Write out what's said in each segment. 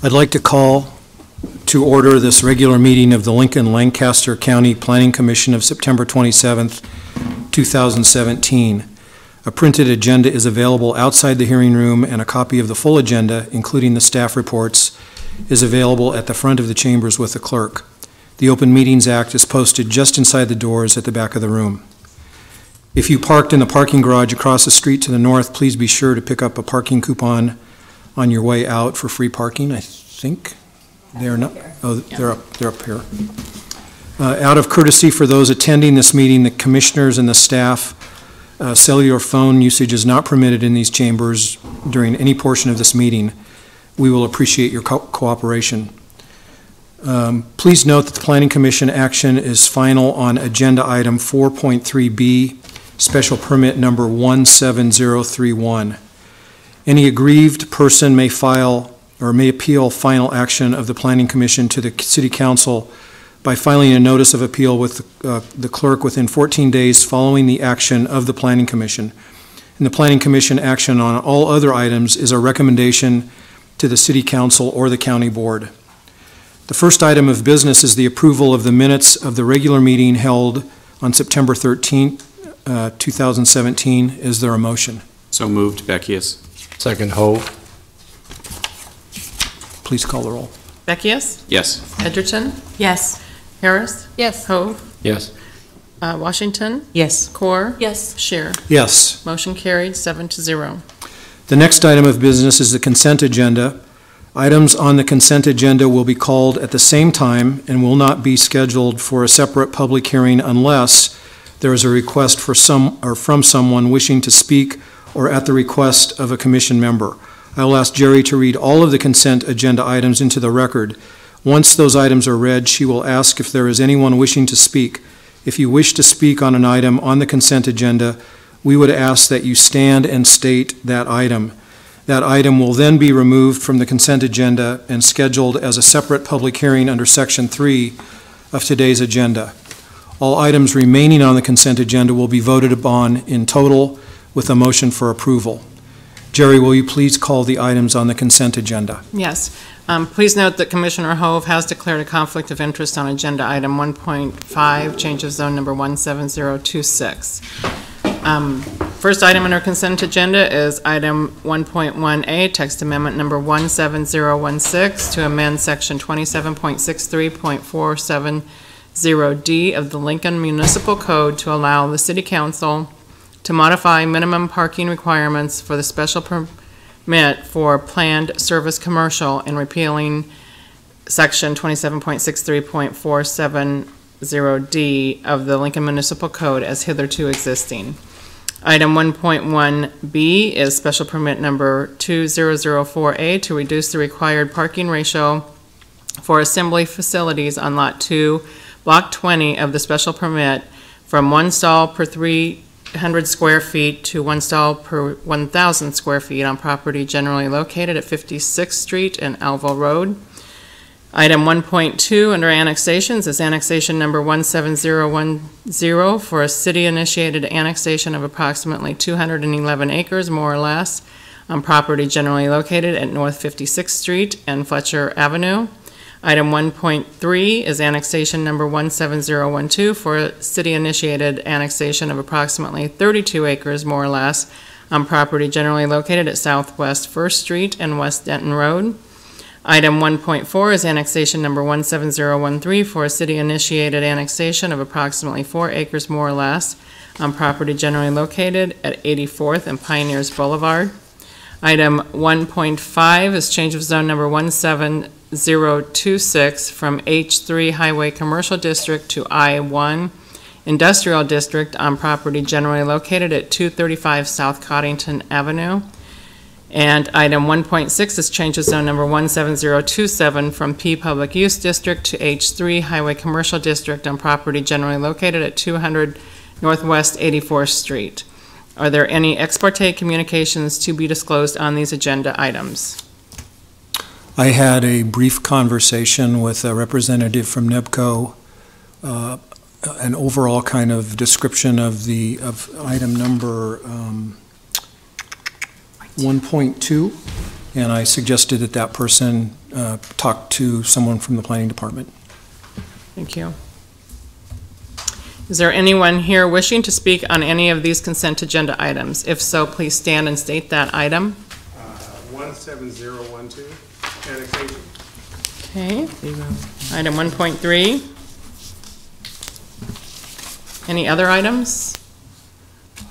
I'd like to call to order this regular meeting of the Lincoln-Lancaster County Planning Commission of September 27th, 2017. A printed agenda is available outside the hearing room, and a copy of the full agenda, including the staff reports, is available at the front of the chambers with the clerk. The Open Meetings Act is posted just inside the doors at the back of the room. If you parked in the parking garage across the street to the north, please be sure to pick up a parking coupon on your way out for free parking. I think they're not. Oh, they're up here. Out of courtesy for those attending this meeting, the commissioners and the staff, cellular phone usage is not permitted in these chambers during any portion of this meeting. We will appreciate your cooperation. Please note that the Planning Commission action is final on agenda item 4.3B, special permit number 17031. Any aggrieved person may file or may appeal final action of the Planning Commission to the City Council by filing a notice of appeal with the clerk within 14 days following the action of the Planning Commission. And the Planning Commission action on all other items is a recommendation to the City Council or the County Board. The first item of business is the approval of the minutes of the regular meeting held on September 13th, 2017. Is there a motion? So moved, Beckius. Second, Hove. Please call the roll. Beckius? Yes. Edgerton? Yes. Harris? Yes. Hove? Yes. Washington? Yes. Core? Yes. Scheer? Yes. Motion carried 7-0. The next item of business is the consent agenda. Items on the consent agenda will be called at the same time and will not be scheduled for a separate public hearing unless there is a request for from someone wishing to speak or at the request of a commission member. I will ask Jerry to read all of the consent agenda items into the record. Once those items are read, she will ask if there is anyone wishing to speak. If you wish to speak on an item on the consent agenda, we would ask that you stand and state that item. That item will then be removed from the consent agenda and scheduled as a separate public hearing under Section 3 of today's agenda. All items remaining on the consent agenda will be voted upon in total with a motion for approval. Jerry, will you please call the items on the consent agenda? Yes. Please note that Commissioner Hove has declared a conflict of interest on agenda item 1.5, change of zone number 17026. First item on our consent agenda is item 1.1A, text amendment number 17016 to amend section 27.63.470D of the Lincoln Municipal Code to allow the City Council to modify minimum parking requirements for the special permit for planned service commercial and repealing section 27.63.470D of the Lincoln Municipal Code as hitherto existing. Item 1.1B is special permit number 2004A to reduce the required parking ratio for assembly facilities on Lot 2, Block 20 of the special permit from 1 stall per 300 square feet to 1 stall per 1,000 square feet on property generally located at 56th Street and Alville Road. Item 1.2 under annexations is annexation number 17010 for a city-initiated annexation of approximately 211 acres, more or less, on property generally located at North 56th Street and Fletcher Avenue. Item 1.3 is annexation number 17012 for a city-initiated annexation of approximately 32 acres, more or less, on property generally located at Southwest 1st Street and West Denton Road. Item 1.4 is annexation number 17013 for a city-initiated annexation of approximately 4 acres, more or less, on property generally located at 84th and Pioneers Boulevard. Item 1.5 is change of zone number 17026 from H3 Highway Commercial District to I1 Industrial District on property generally located at 235 South Coddington Avenue. And item 1.6 is change of zone number 17027 from P Public Use District to H3 Highway Commercial District on property generally located at 200 Northwest 84th Street. Are there any ex parte communications to be disclosed on these agenda items? I had a brief conversation with a representative from NEBCO, an overall kind of description of item number 1.2, and I suggested that person talk to someone from the planning department. Thank you. Is there anyone here wishing to speak on any of these consent agenda items? If so, please stand and state that item. 17012, annexation. Okay. Item 1.3. Any other items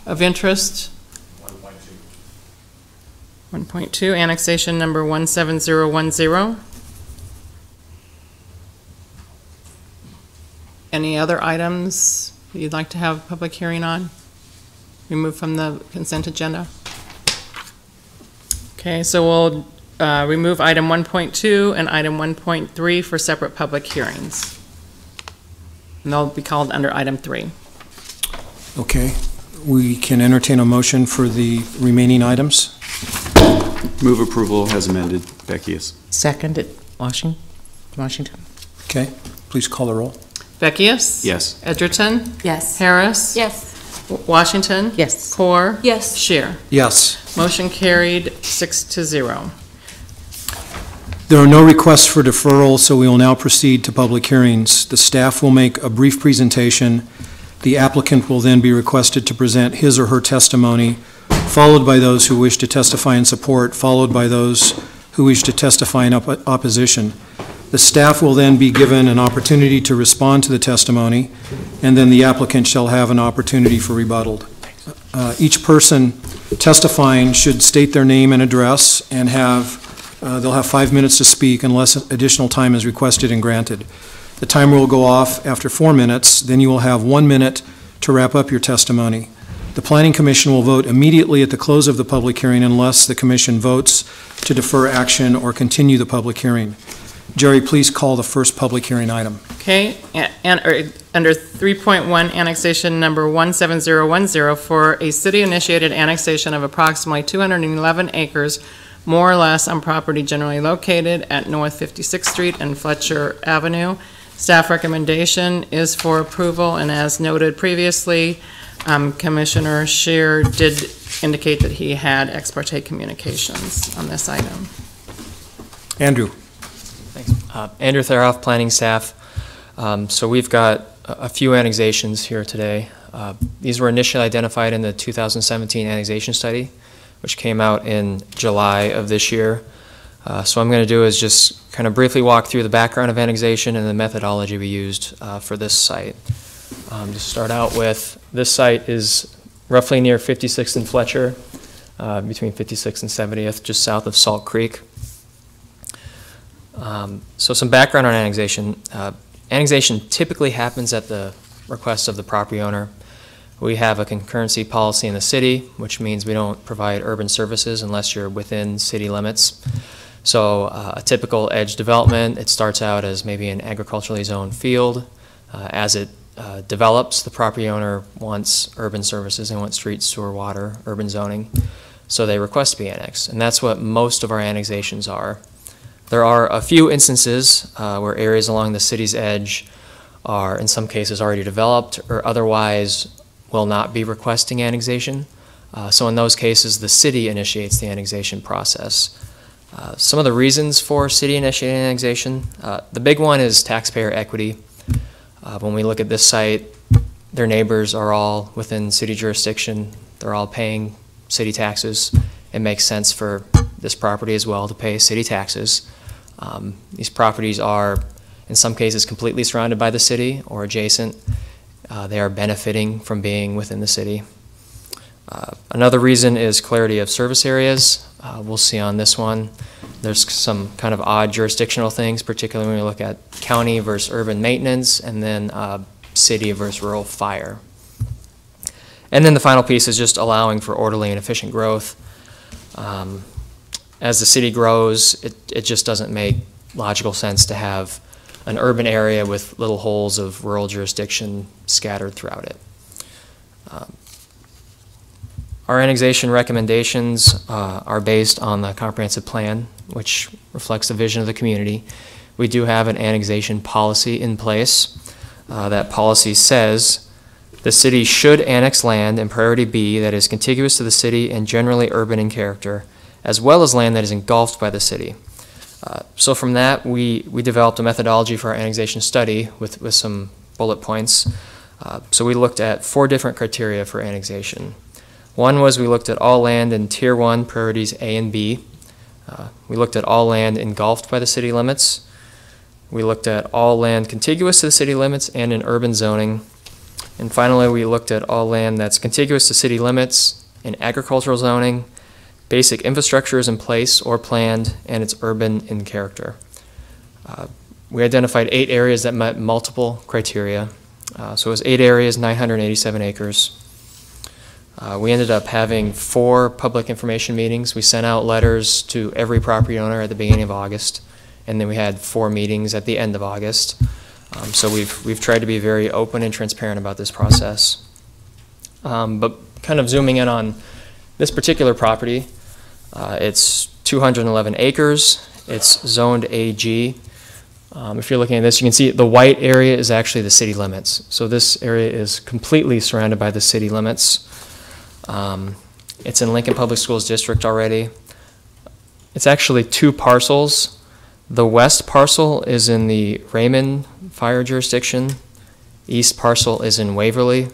of interest? 1.2, annexation number 17010. Any other items you'd like to have a public hearing on? Removed from the consent agenda? Okay, so we'll remove item 1.2 and item 1.3 for separate public hearings. And they'll be called under item 3. Okay, we can entertain a motion for the remaining items. Move approval as amended. Beckius. Seconded. Washington. Okay, please call the roll. Beckius? Yes. Edgerton? Yes. Harris? Yes. Washington? Yes. Core? Yes. Shear? Yes. Motion carried 6-0. There are no requests for deferral, so we will now proceed to public hearings. The staff will make a brief presentation. The applicant will then be requested to present his or her testimony, followed by those who wish to testify in support, followed by those who wish to testify in opposition. The staff will then be given an opportunity to respond to the testimony, and then the applicant shall have an opportunity for rebuttal. Each person testifying should state their name and address, and they'll have 5 minutes to speak unless additional time is requested and granted. The timer will go off after 4 minutes, then you will have 1 minute to wrap up your testimony. The Planning Commission will vote immediately at the close of the public hearing unless the Commission votes to defer action or continue the public hearing. Jerry, please call the first public hearing item. Okay, under 3.1, annexation number 17010 for a city-initiated annexation of approximately 211 acres, more or less, on property generally located at North 56th Street and Fletcher Avenue. Staff recommendation is for approval, and as noted previously, Commissioner Shear did indicate that he had ex parte communications on this item. Andrew. Thanks. Andrew Theroff, planning staff. So we've got a few annexations here today. These were initially identified in the 2017 annexation study, which came out in July of this year. So what I'm going to do is just kind of briefly walk through the background of annexation and the methodology we used for this site. To start out with, this site is roughly near 56th and Fletcher, between 56th and 70th, just south of Salt Creek. So some background on annexation. Annexation typically happens at the request of the property owner. We have a concurrency policy in the city, which means we don't provide urban services unless you're within city limits. So a typical edge development, it starts out as maybe an agriculturally zoned field. As it develops, the property owner wants urban services, they want street, sewer, water, urban zoning. So they request to be annexed, and that's what most of our annexations are. There are a few instances where areas along the city's edge are in some cases already developed or otherwise will not be requesting annexation. So in those cases, the city initiates the annexation process. Some of the reasons for city-initiated annexation, the big one is taxpayer equity. When we look at this site, their neighbors are all within city jurisdiction. They're all paying city taxes. It makes sense for this property as well to pay city taxes. These properties are, in some cases, completely surrounded by the city or adjacent. They are benefiting from being within the city. Another reason is clarity of service areas. We'll see on this one. There's some kind of odd jurisdictional things, particularly when we look at county versus urban maintenance and then city versus rural fire. And then the final piece is just allowing for orderly and efficient growth. As the city grows, it just doesn't make logical sense to have an urban area with little holes of rural jurisdiction scattered throughout it. Our annexation recommendations are based on the comprehensive plan, which reflects the vision of the community. We do have an annexation policy in place. That policy says the city should annex land in priority B that is contiguous to the city and generally urban in character, as well as land that is engulfed by the city. So from that, we developed a methodology for our annexation study with some bullet points. So we looked at 4 different criteria for annexation. One was we looked at all land in Tier 1 priorities A and B. We looked at all land engulfed by the city limits. We looked at all land contiguous to the city limits and in urban zoning. And finally, we looked at all land that's contiguous to city limits in agricultural zoning, basic infrastructure is in place or planned, and it's urban in character. We identified 8 areas that met multiple criteria. So it was 8 areas, 987 acres. We ended up having 4 public information meetings. We sent out letters to every property owner at the beginning of August, and then we had 4 meetings at the end of August. So we've tried to be very open and transparent about this process. But kind of zooming in on this particular property, it's 211 acres. It's zoned AG. If you're looking at this, you can see the white area is actually the city limits. So this area is completely surrounded by the city limits. It's in Lincoln Public Schools District already. It's actually 2 parcels. The west parcel is in the Raymond Fire Jurisdiction. East parcel is in Waverly.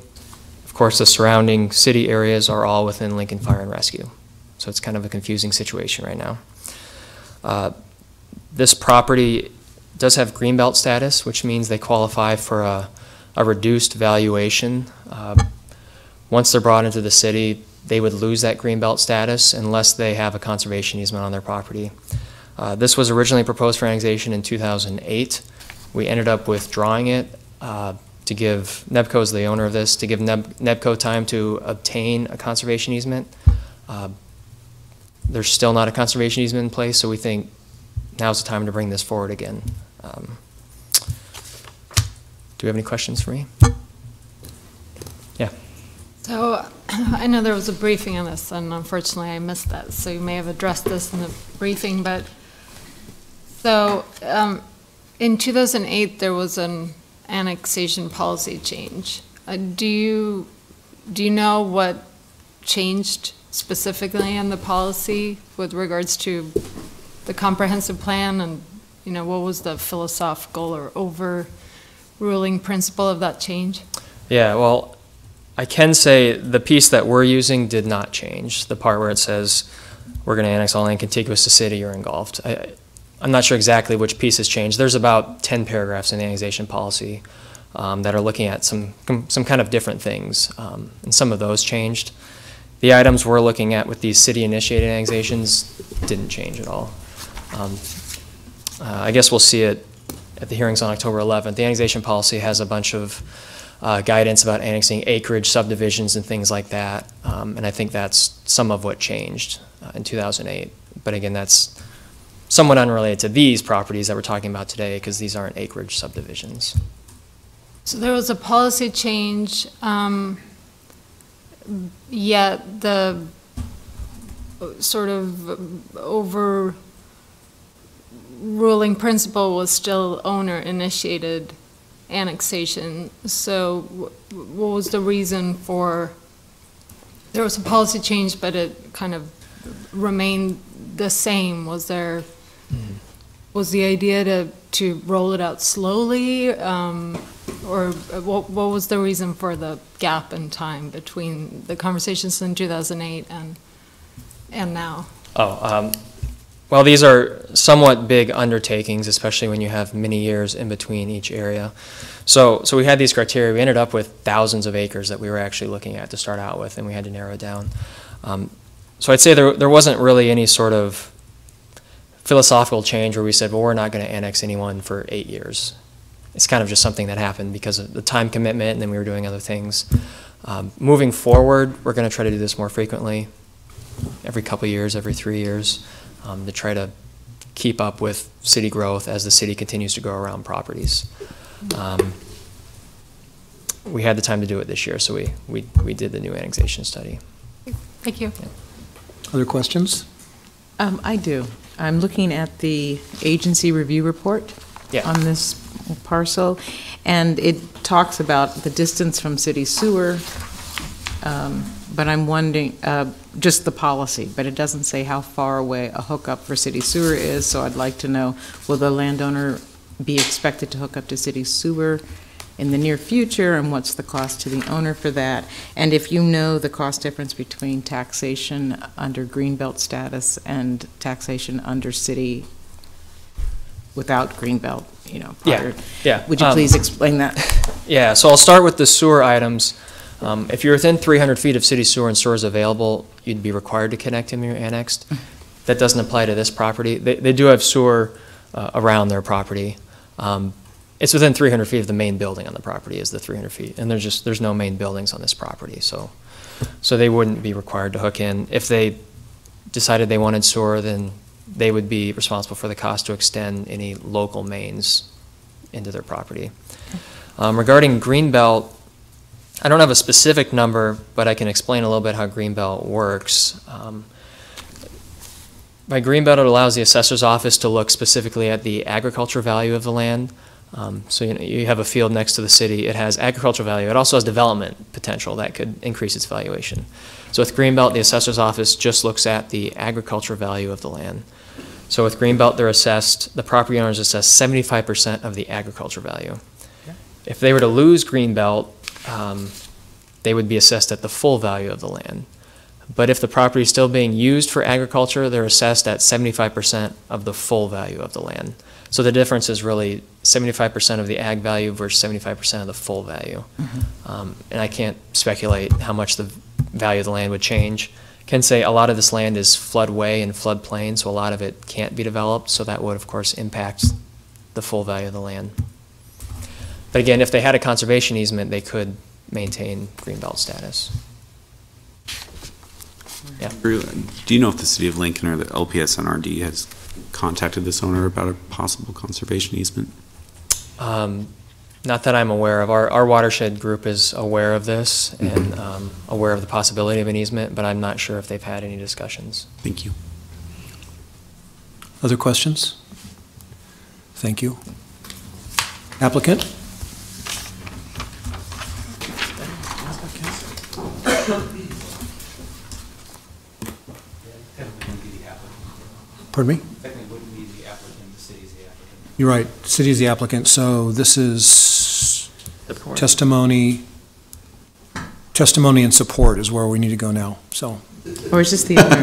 Of course, the surrounding city areas are all within Lincoln Fire and Rescue. So it's kind of a confusing situation right now. This property does have greenbelt status, which means they qualify for a reduced valuation. Once they're brought into the city, they would lose that greenbelt status unless they have a conservation easement on their property. This was originally proposed for annexation in 2008. We ended up withdrawing it to give, NEBCO is the owner of this, to give NEBCO time to obtain a conservation easement. There's still not a conservation easement in place, so we think now's the time to bring this forward again. Do you have any questions for me? Yeah. So I know there was a briefing on this, and unfortunately I missed that, so you may have addressed this in the briefing, but so in 2008 there was an annexation policy change. Do you know what changed specifically in the policy with regards to the comprehensive plan, and what was the philosophical or overruling principle of that change? Yeah, well, I can say the piece that we're using did not change, the part where it says we're going to annex all land contiguous to city or engulfed. I'm not sure exactly which piece has changed. There's about 10 paragraphs in the annexation policy that are looking at some kind of different things, and some of those changed. The items we're looking at with these city-initiated annexations didn't change at all. I guess we'll see it at the hearings on October 11th. The annexation policy has a bunch of guidance about annexing acreage subdivisions and things like that, and I think that's some of what changed in 2008. But again, that's somewhat unrelated to these properties that we're talking about today, because these aren't acreage subdivisions. So there was a policy change, yet the sort of overruling principle was still owner-initiated annexation. So what was the reason for, there was a policy change, but it kind of remained the same? Was there, was the idea to roll it out slowly, or what was the reason for the gap in time between the conversations in 2008 and now? Well, these are somewhat big undertakings, especially when you have many years in between each area. So we had these criteria. We ended up with thousands of acres that we were actually looking at to start out with, and we had to narrow it down. So I'd say there wasn't really any sort of philosophical change where we said, well, we're not going to annex anyone for 8 years. It's kind of just something that happened because of the time commitment, and then we were doing other things. Moving forward, we're going to try to do this more frequently, every couple of years, every 3 years. To try to keep up with city growth as the city continues to grow around properties. We had the time to do it this year, so we did the new annexation study. Thank you. Yeah. Other questions? I do. I'm looking at the agency review report on this parcel, and it talks about the distance from city sewer, But I'm wondering, just the policy, but it doesn't say how far away a hookup for city sewer is, so I'd like to know, will the landowner be expected to hook up to city sewer in the near future, and what's the cost to the owner for that? And if you know the cost difference between taxation under Greenbelt status and taxation under city without Greenbelt, you know, prior. Yeah. Would you please explain that? Yeah, so I'll start with the sewer items. If you're within 300 feet of city sewer and sewer is available, you'd be required to connect in your annexed. That doesn't apply to this property. They do have sewer around their property. It's within 300 feet of the main building on the property is the 300 feet, and there's no main buildings on this property, so they wouldn't be required to hook in. If they decided they wanted sewer, then they would be responsible for the cost to extend any local mains into their property. Regarding Greenbelt, I don't have a specific number, but I can explain a little bit how Greenbelt works. By Greenbelt, it allows the assessor's office to look specifically at the agriculture value of the land. So you have a field next to the city. It has agricultural value. It also has development potential that could increase its valuation. So with Greenbelt, the assessor's office just looks at the agricultural value of the land. So with Greenbelt, the property owners assess 75% of the agriculture value. Okay. If they were to lose Greenbelt, they would be assessed at the full value of the land. But if the property is still being used for agriculture, they're assessed at 75% of the full value of the land. So the difference is really 75% of the ag value versus 75% of the full value. Mm-hmm. And I can't speculate how much the value of the land would change. I can say a lot of this land is floodway and floodplain, so a lot of it can't be developed, so that would, of course, impact the full value of the land. But again, if they had a conservation easement, they could maintain Greenbelt status. Yeah. Do you know if the City of Lincoln or the LPSNRD has contacted this owner about a possible conservation easement? Not that I'm aware of. Our watershed group is aware of this and aware of the possibility of an easement, but I'm not sure if they've had any discussions. Thank you. Other questions? Thank you. Applicant? Pardon me? Technically, wouldn't be the applicant, the city's the applicant. You're right, city is the applicant, so this is testimony and support is where we need to go now, so. Or is this the owner?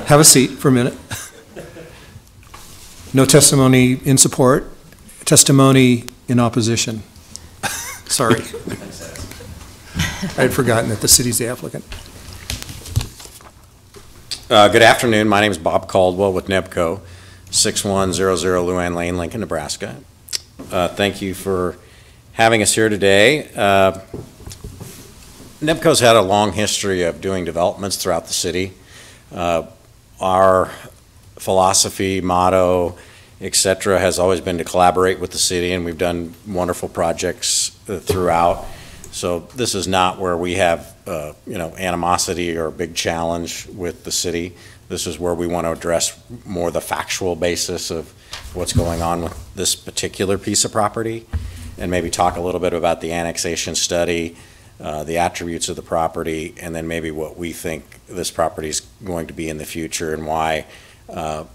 Have a seat for a minute. No testimony in support, testimony in opposition. Sorry. I had forgotten that the city's the applicant. Good afternoon. My name is Bob Caldwell with NEBCO, 6100 Luann Lane, Lincoln, Nebraska. Thank you for having us here today. NEBCO's had a long history of doing developments throughout the city. Our philosophy, motto, etc., has always been to collaborate with the city, and we've done wonderful projects throughout. So this is not where we have animosity or a big challenge with the city. This is where we want to address more the factual basis of what's going on with this particular piece of property, and maybe talk a little bit about the annexation study, the attributes of the property, and then maybe what we think this property is going to be in the future and why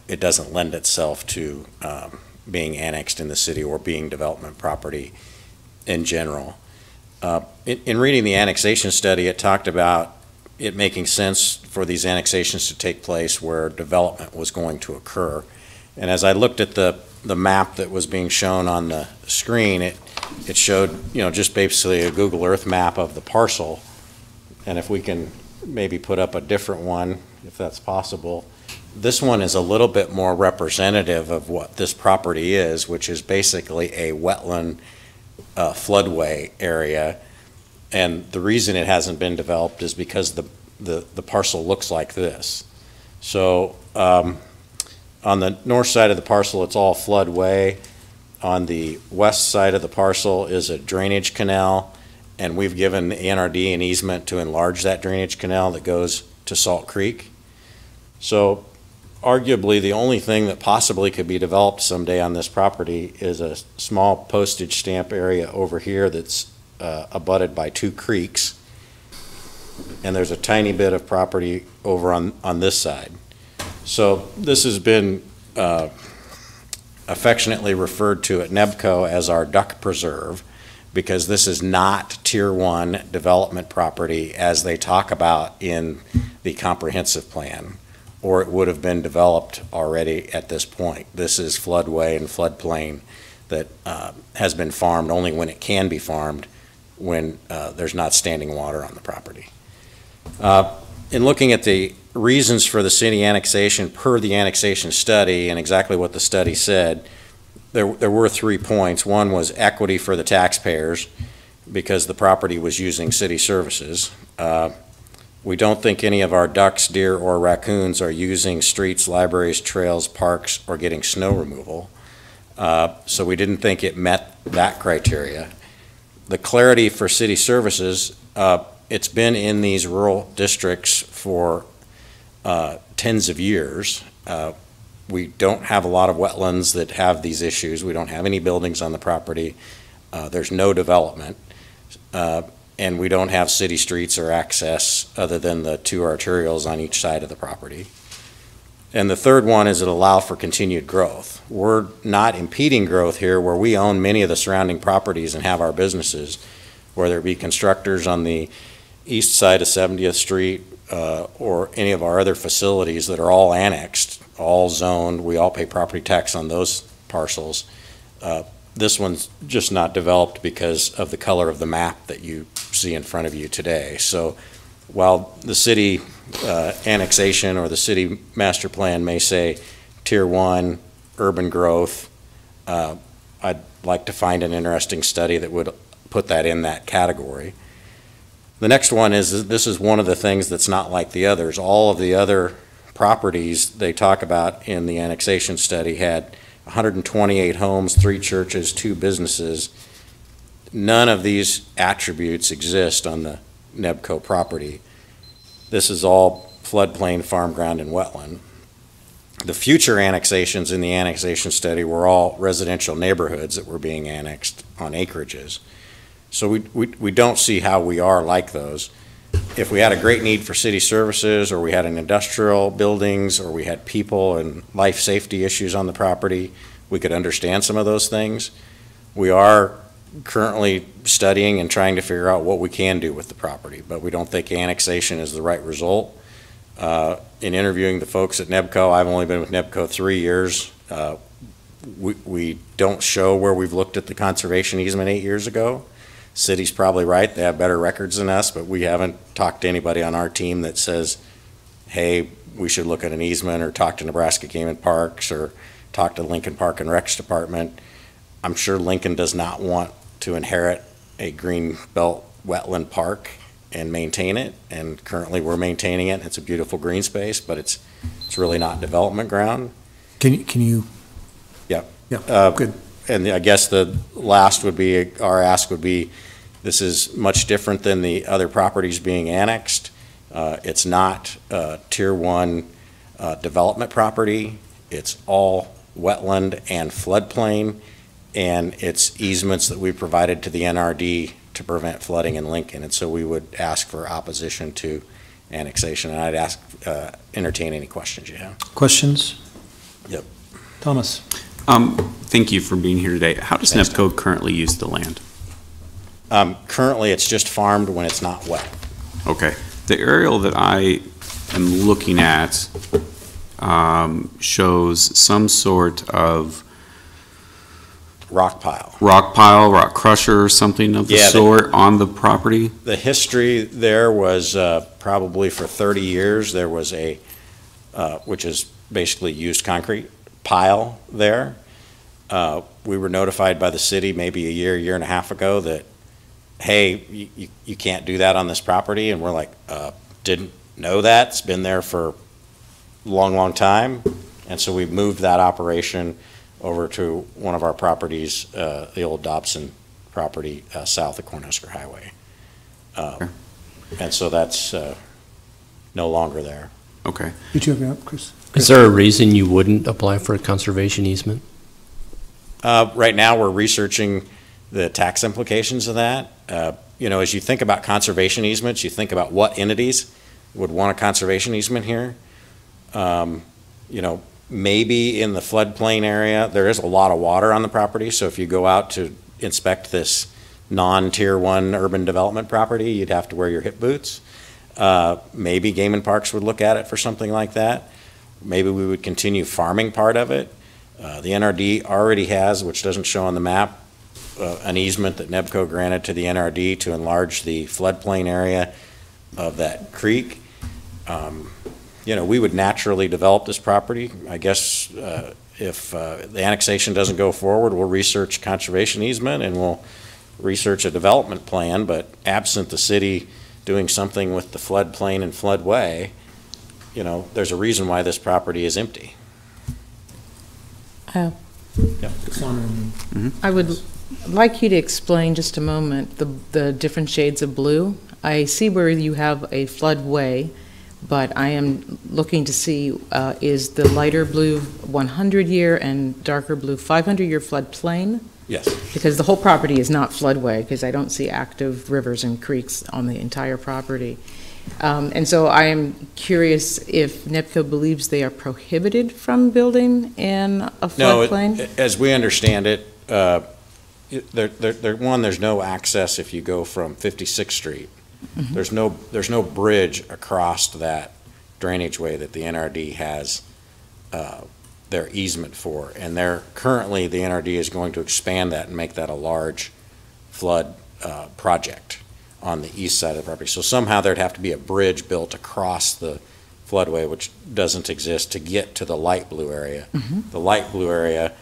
it doesn't lend itself to being annexed in the city or being development property in general. In reading the annexation study, it talked about it making sense for these annexations to take place where development was going to occur. And as I looked at the map that was being shown on the screen, it showed, just basically a Google Earth map of the parcel. And if we can maybe put up a different one, if that's possible. This one is a little bit more representative of what this property is, which is basically a wetland floodway area, and the reason it hasn't been developed is because the parcel looks like this. So on the north side of the parcel, it's all floodway. On the west side of the parcel is a drainage canal, and we've given the NRD an easement to enlarge that drainage canal that goes to Salt Creek. So arguably the only thing that possibly could be developed someday on this property is a small postage stamp area over here that's abutted by two creeks. and there's a tiny bit of property over on this side. So this has been affectionately referred to at NEBCO as our duck preserve, because this is not Tier 1 development property as they talk about in the comprehensive plan, or it would have been developed already at this point. This is floodway and floodplain that has been farmed only when it can be farmed, when there's not standing water on the property. In looking at the reasons for the city annexation per the annexation study and exactly what the study said, there were 3 points. One was equity for the taxpayers because the property was using city services. We don't think any of our ducks, deer, or raccoons are using streets, libraries, trails, parks, or getting snow removal. So we didn't think it met that criteria. The clarity for city services, it's been in these rural districts for tens of years. We don't have a lot of wetlands that have these issues. We don't have any buildings on the property. There's no development. And we don't have city streets or access other than the 2 arterials on each side of the property. And the third one is it allow for continued growth. We're not impeding growth here where we own many of the surrounding properties and have our businesses, whether it be constructors on the east side of 70th Street or any of our other facilities that are all annexed, all zoned. We all pay property tax on those parcels. This one's just not developed because of the color of the map that you see in front of you today. So while the city annexation or the city master plan may say Tier 1 urban growth, I'd like to find an interesting study that would put that in that category. The next one is this is one of the things that's not like the others. All of the other properties they talk about in the annexation study had 128 homes, 3 churches, 2 businesses. None of these attributes exist on the NEBCO property. This is all floodplain, farm ground, and wetland. The future annexations in the annexation study were all residential neighborhoods that were being annexed on acreages. So we don't see how we are like those. If we had a great need for city services, or we had an industrial buildings, or we had people and life safety issues on the property, we could understand some of those things. We are currently studying and trying to figure out what we can do with the property, but we don't think annexation is the right result. In interviewing the folks at NEBCO, I've only been with NEBCO 3 years. We don't show where we've looked at the conservation easement 8 years ago. City's probably right, they have better records than us, but we haven't talked to anybody on our team that says, hey, we should look at an easement, or talk to Nebraska Game and Parks, or talk to Lincoln Park and Recs Department. I'm sure Lincoln does not want to inherit a green belt wetland park and maintain it, and currently we're maintaining it. It's a beautiful green space, but it's really not development ground. Can you? Yep. Yeah, good. And I guess the last would be, our ask would be, this is much different than the other properties being annexed. It's not Tier 1 development property. It's all wetland and floodplain, and it's easements that we provided to the NRD to prevent flooding in Lincoln. And so we would ask for opposition to annexation, and I'd entertain any questions you have. Questions? Yep. Thomas? Thank you for being here today. How does Thanks, NEBCO currently use the land? Currently, it's just farmed when it's not wet. Okay. The aerial that I am looking at shows some sort of Rock pile. rock crusher, or something of the sort on the property. The history there was probably for 30 years, there was a, which is basically used concrete, pile there. We were notified by the city maybe a year and a half ago that, hey, you can't do that on this property. And we're like, didn't know that. It's been there for a long time. And so we moved that operation over to one of our properties, the old Dobson property south of Cornhusker Highway. And so that's no longer there. Okay. Did you have Chris? Is there a reason you wouldn't apply for a conservation easement? Right now, we're researching the tax implications of that. You know, as you think about conservation easements, you think about what entities would want a conservation easement here. You know, maybe in the floodplain area, there is a lot of water on the property, so if you go out to inspect this non-tier 1 urban development property, you'd have to wear your hip boots. Maybe Game and Parks would look at it for something like that. Maybe we would continue farming part of it. The NRD already has, which doesn't show on the map, an easement that NEBCO granted to the NRD to enlarge the floodplain area of that creek. You know, we would naturally develop this property. I guess if the annexation doesn't go forward, we'll research conservation easement and we'll research a development plan, but absent the city doing something with the floodplain and floodway, you know, there's a reason why this property is empty. I would like you to explain just a moment the different shades of blue. I see where you have a floodway, but I am looking to see is the lighter blue 100-year and darker blue 500-year floodplain? Yes. Because the whole property is not floodway, because I don't see active rivers and creeks on the entire property. And so I am curious if NEBCO believes they are prohibited from building in a floodplain? No, as we understand it, there's no access if you go from 56th Street. Mm-hmm. There's no bridge across that drainage way that the NRD has their easement for, and currently the NRD is going to expand that and make that a large flood project on the east side of the property. So somehow there'd have to be a bridge built across the floodway, which doesn't exist, to get to the light blue area. Mm-hmm. The light blue area,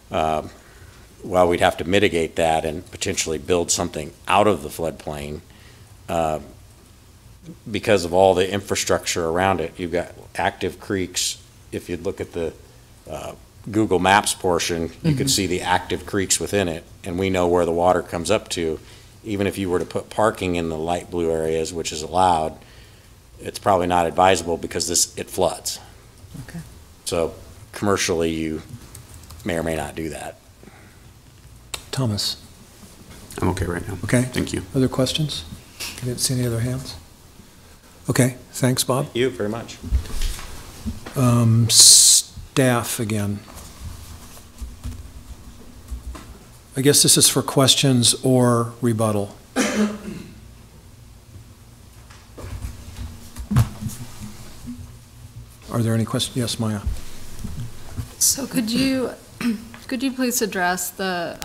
while we'd have to mitigate that and potentially build something out of the floodplain, because of all the infrastructure around it, you've got active creeks. If you look at the Google Maps portion, you mm-hmm. could see the active creeks within it, and we know where the water comes up to. Even if you were to put parking in the light blue areas, which is allowed, it's probably not advisable because it floods. Okay. So commercially, you may or may not do that. Thomas? I'm okay right now. Okay. Thank you. Other questions? I didn't see any other hands. Okay, thanks, Bob. Thank you very much. Staff again. I guess this is for questions or rebuttal. Are there any questions? Yes, Maya. So could you please address the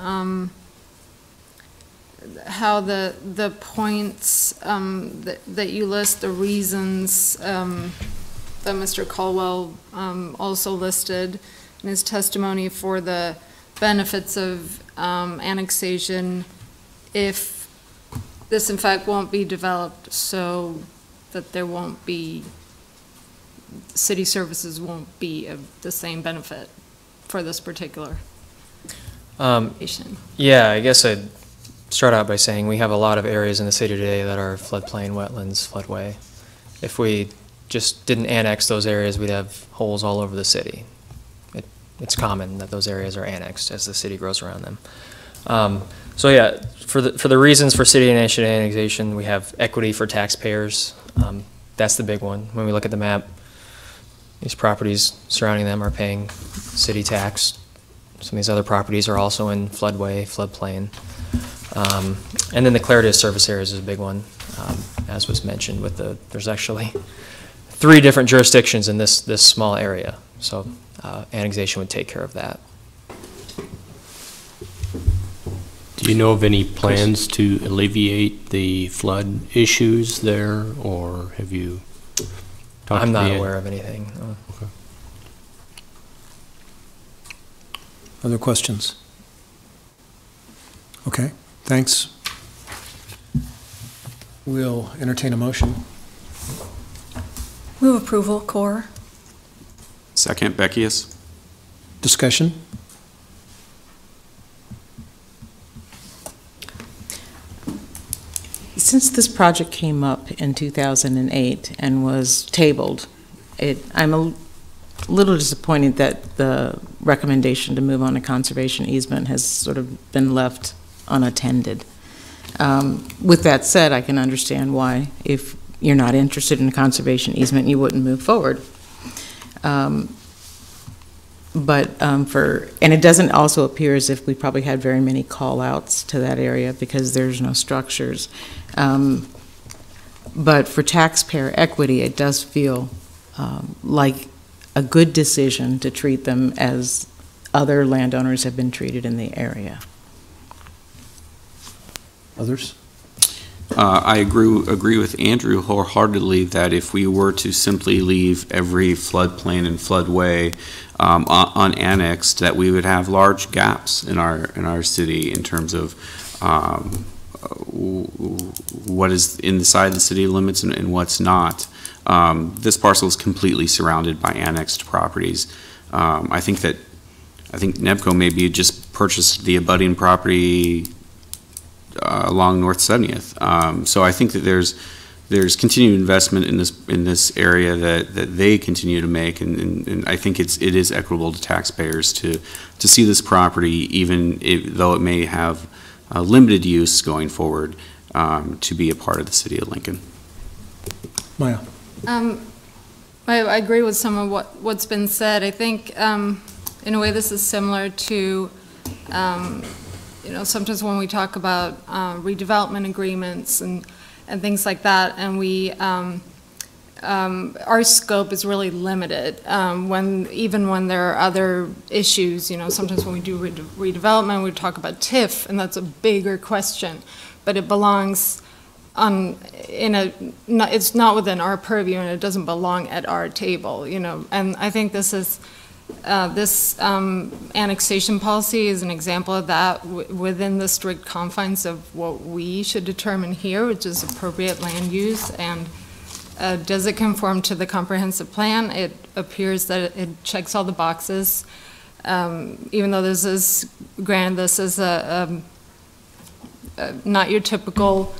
how the points that you list, the reasons that Mr. Caldwell also listed in his testimony for the benefits of annexation if this in fact won't be developed, so that there won't be, city services won't be of the same benefit for this particular patient? Yeah, I guess I'd start out by saying we have a lot of areas in the city today that are floodplain, wetlands, floodway. If we just didn't annex those areas, we'd have holes all over the city. It's common that those areas are annexed as the city grows around them. So yeah, for the reasons for city annexation, we have equity for taxpayers. That's the big one. When we look at the map, these properties surrounding them are paying city tax. Some of these other properties are also in floodway, floodplain. And then the clarity of service areas is a big one, as was mentioned with there's actually 3 different jurisdictions in this small area. So annexation would take care of that. Do you know of any plans to alleviate the flood issues there, or have you talked I'm to not the aware of anything. Okay. Other questions? Okay, thanks. We'll entertain a motion. Move approval, Core. Second, Beckius. Discussion? Since this project came up in 2008 and was tabled, I'm a little disappointed that the recommendation to move on a conservation easement has sort of been left unattended. With that said, I can understand why, if you're not interested in a conservation easement, you wouldn't move forward. And it doesn't also appear as if we probably had very many call-outs to that area because there's no structures. But for taxpayer equity, it does feel like a good decision to treat them as other landowners have been treated in the area. Others? I agree with Andrew wholeheartedly that if we were to simply leave every floodplain and floodway unannexed, that we would have large gaps in our city in terms of what is inside the city limits and what's not. This parcel is completely surrounded by annexed properties. I think NEBCO maybe just purchased the abutting property along North 70th. So I think that there's continued investment in this area that they continue to make, and I think it is equitable to taxpayers to see this property, even though it may have limited use going forward, to be a part of the city of Lincoln. Maya? I agree with some of what's been said. I think in a way this is similar to sometimes when we talk about redevelopment agreements and things like that, and our scope is really limited. Even when there are other issues, sometimes when we do redevelopment, we talk about TIF, and that's a bigger question, but it belongs it's not within our purview, and it doesn't belong at our table, and I think this is. This annexation policy is an example of that within the strict confines of what we should determine here, which is appropriate land use, and does it conform to the comprehensive plan? It appears that it checks all the boxes, even though this is not your typical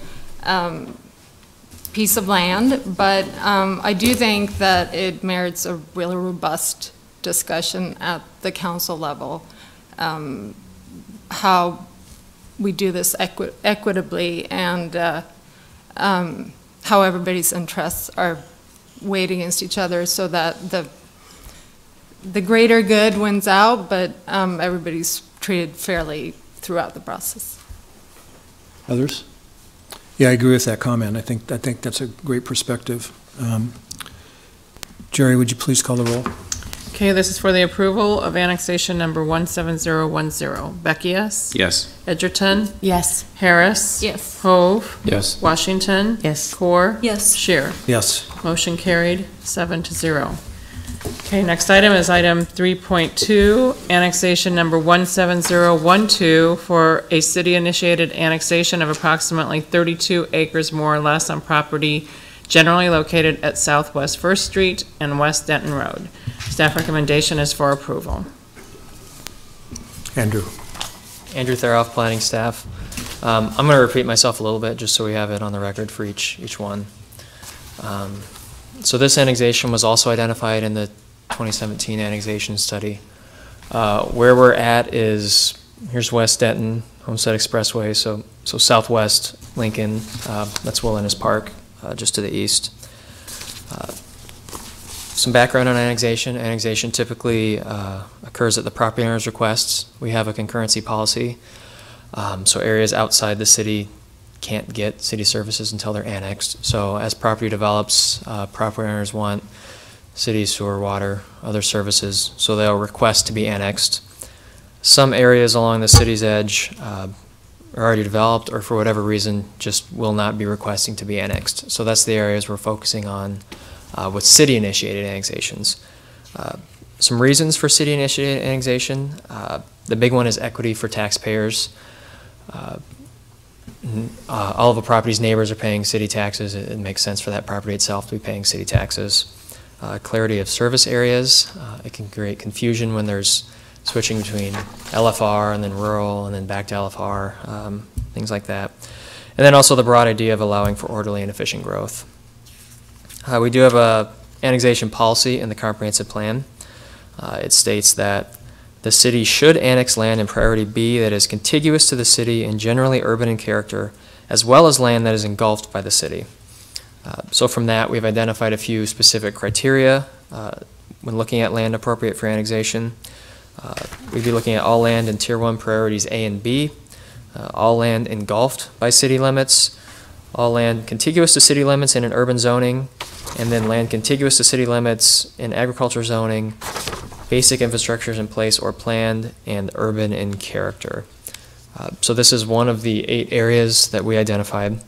piece of land, but I do think that it merits a really robust discussion at the council level, how we do this equitably, and how everybody's interests are weighed against each other so that the greater good wins out, but everybody's treated fairly throughout the process. Others? Yeah, I agree with that comment. I think that's a great perspective. Jerry, would you please call the roll? Okay, this is for the approval of annexation number 17010. Beckius? Yes. Edgerton? Yes. Harris? Yes. Hove? Yes. Washington? Yes. Core? Yes. Scheer? Yes. Motion carried, 7-0. Okay, next item is item 3.2, annexation number 17012 for a city-initiated annexation of approximately 32 acres more or less on property generally located at Southwest First Street and West Denton Road. Staff recommendation is for approval. Andrew? Andrew Theroff, planning staff. I'm going to repeat myself a little bit just so we have it on the record for each one. So this annexation was also identified in the 2017 annexation study. Where we're at is, here's West Denton, Homestead Expressway, so southwest Lincoln, that's Wilderness Park, just to the east. Some background on annexation. Annexation typically occurs at the property owner's requests. We have a concurrency policy, so areas outside the city can't get city services until they're annexed. So as property develops, property owners want city sewer, water, other services, so they'll request to be annexed. Some areas along the city's edge are already developed, or for whatever reason just will not be requesting to be annexed. So that's the areas we're focusing on with city-initiated annexations. Some reasons for city-initiated annexation. The big one is equity for taxpayers. All of a property's neighbors are paying city taxes. It makes sense for that property itself to be paying city taxes. Clarity of service areas. It can create confusion when there's switching between LFR and then rural and then back to LFR, things like that. And then also the broad idea of allowing for orderly and efficient growth. We do have a annexation policy in the comprehensive plan. It states that The city should annex land in priority B that is contiguous to the city and generally urban in character, as well as land that is engulfed by the city. So from that, we've identified a few specific criteria when looking at land appropriate for annexation. We'd be looking at all land in Tier 1 priorities A and B, all land engulfed by city limits, all land contiguous to city limits in an urban zoning, and then land contiguous to city limits in agriculture zoning, basic infrastructures in place or planned, and urban in character. So this is one of the 8 areas that we identified.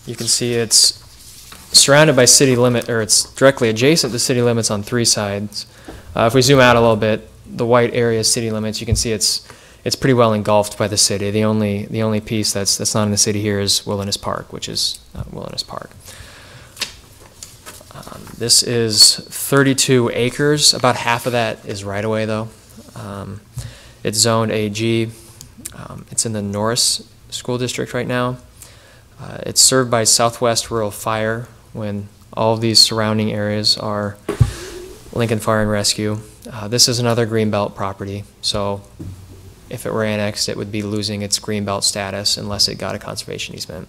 You can see it's surrounded by city limit, or it's directly adjacent to city limits on 3 sides. If we zoom out a little bit, the white area is city limits. You can see it's pretty well engulfed by the city. The only piece that's not in the city here is Wilderness Park, which is Wilderness Park. This is 32 acres. About half of that is right-of-way, though. It's zoned AG. It's in the Norris School District right now. It's served by Southwest Rural Fire when all of these surrounding areas are Lincoln Fire and Rescue. This is another Greenbelt property, so if it were annexed, it would be losing its Greenbelt status unless it got a conservation easement.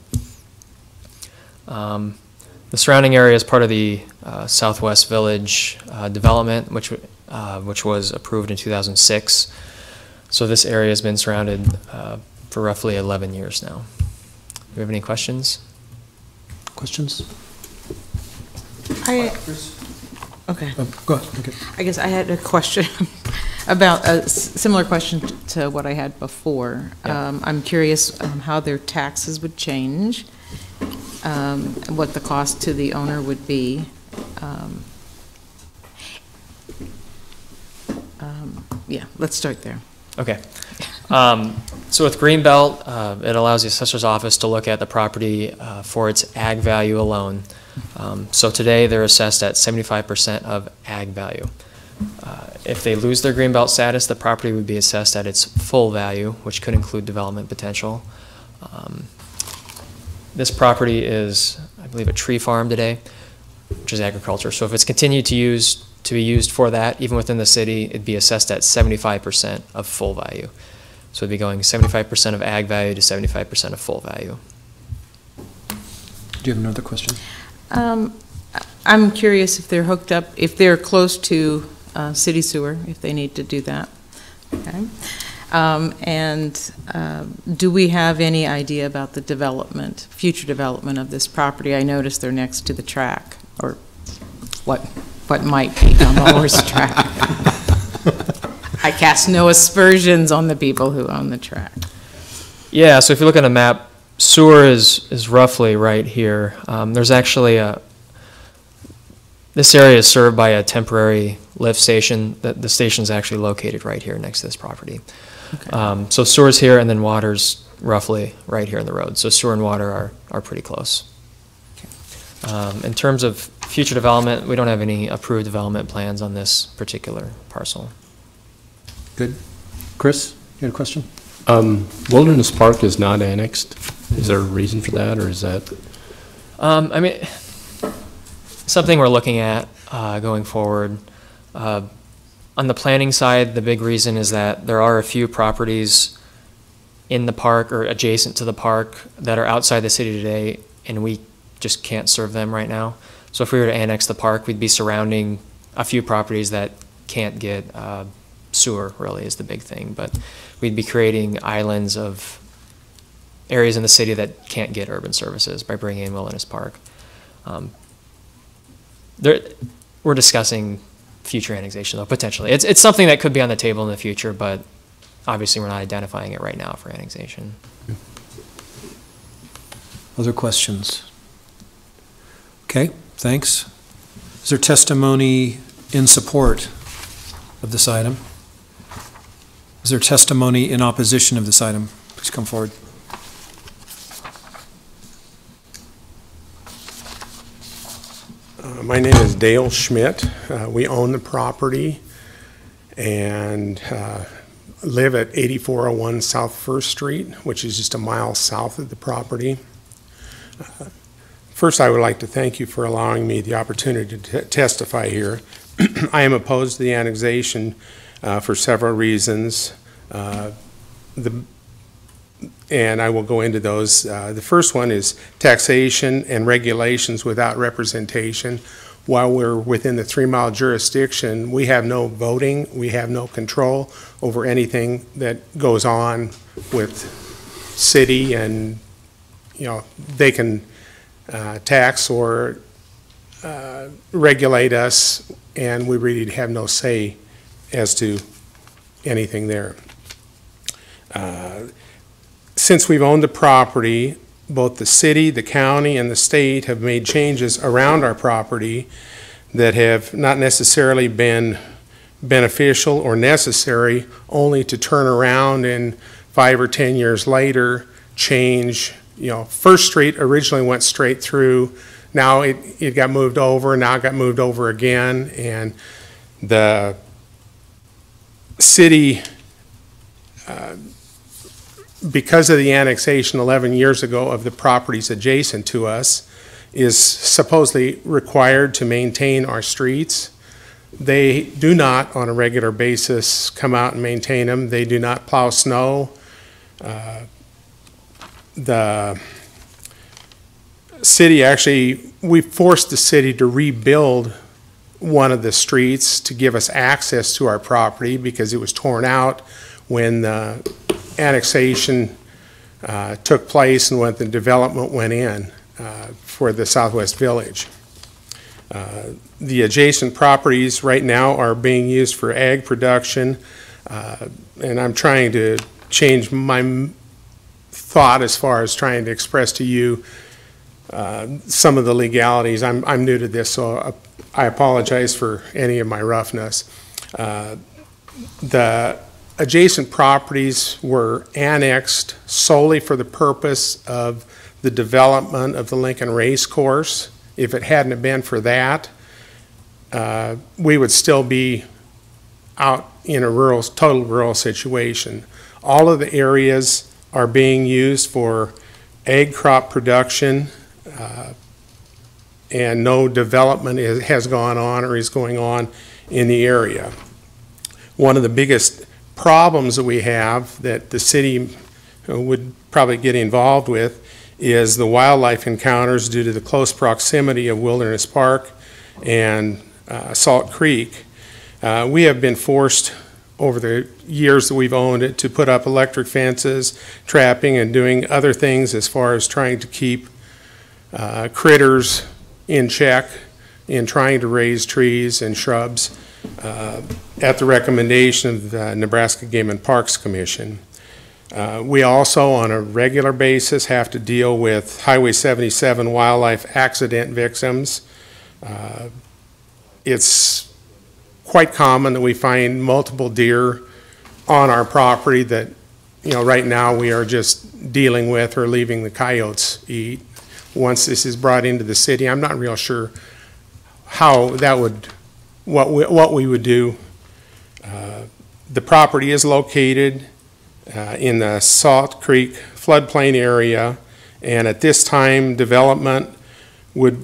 The surrounding area is part of the Southwest Village development, which was approved in 2006. So this area has been surrounded for roughly 11 years now. Do we have any questions? Questions? Okay. Go ahead. Okay. I guess I had a question about a similar question to what I had before. Yeah. I'm curious how their taxes would change, what the cost to the owner would be. Yeah, let's start there. Okay. So with Greenbelt, it allows the assessor's office to look at the property for its ag value alone. So today they're assessed at 75% of ag value. If they lose their Greenbelt status, the property would be assessed at its full value, which could include development potential. This property is, I believe, a tree farm today, which is agriculture. So if it's continued to be used for that, even within the city, it'd be assessed at 75% of full value. So it'd be going 75% of ag value to 75% of full value. Do you have another question? I'm curious if they're hooked up, if they're close to city sewer, if they need to do that. Okay. Do we have any idea about the development, future development of this property? I noticed they're next to the track, or what might be on the horse track. I cast no aspersions on the people who own the track. Yeah, so if you look at a map, sewer is roughly right here. There's actually this area is served by a temporary lift station. The station's actually located right here next to this property. Okay. So sewer's here, and then water's roughly right here in the road. So sewer and water are pretty close. Okay. In terms of future development, we don't have any approved development plans on this particular parcel. Good. Chris, you had a question? Wilderness Park is not annexed. Is there a reason for that, or is that? I mean, something we're looking at going forward. On the planning side, the big reason is that there are a few properties in the park or adjacent to the park that are outside the city today, and we just can't serve them right now. So if we were to annex the park, we'd be surrounding a few properties that can't get sewer, really, is the big thing. But we'd be creating islands of areas in the city that can't get urban services by bringing in Wilderness Park. We're discussing future annexation, though, potentially. It's something that could be on the table in the future, but obviously we're not identifying it right now for annexation. Other questions? Okay, thanks. Is there testimony in support of this item? Is there testimony in opposition of this item? Please come forward. My name is Dale Schmidt. We own the property and live at 8401 South First Street, which is just a mile south of the property. First, I would like to thank you for allowing me the opportunity to testify here. I am opposed to the annexation for several reasons. And I will go into those. The first one is taxation and regulations without representation. While we're within the 3-mile jurisdiction, we have no voting, we have no control over anything that goes on with city, and they can tax or regulate us, and we really have no say as to anything there. Since we've owned the property, both the city, the county, and the state have made changes around our property that have not necessarily been beneficial or necessary, only to turn around and 5 or 10 years later change. First Street originally went straight through. Now it got moved over, now it got moved over again, and the city, because of the annexation 11 years ago of the properties adjacent to us, is supposedly required to maintain our streets. They do not, on a regular basis, come out and maintain them. They do not plow snow. The city actually, we forced the city to rebuild one of the streets to give us access to our property because it was torn out when the annexation took place and when the development went in for the Southwest Village. The adjacent properties right now are being used for ag production, and I'm trying to change my thought as far as trying to express to you some of the legalities. I'm new to this, so I apologize for any of my roughness. The adjacent properties were annexed solely for the purpose of the development of the Lincoln Race Course. If it hadn't been for that, we would still be out in a total rural situation. All of the areas are being used for ag crop production, and no development has gone on or is going on in the area. One of the biggest problems that we have that the city would probably get involved with is the wildlife encounters due to the close proximity of Wilderness Park and Salt Creek. We have been forced over the years that we've owned it to put up electric fences, trapping, and doing other things as far as trying to keep critters in check in trying to raise trees and shrubs at the recommendation of the Nebraska Game and Parks Commission. We also, on a regular basis, have to deal with Highway 77 wildlife accident victims. It's quite common that we find multiple deer on our property that, right now we are just dealing with or leaving the coyotes eat. Once this is brought into the city, I'm not real sure how that would, what we would do. The property is located in the Salt Creek floodplain area, and at this time, development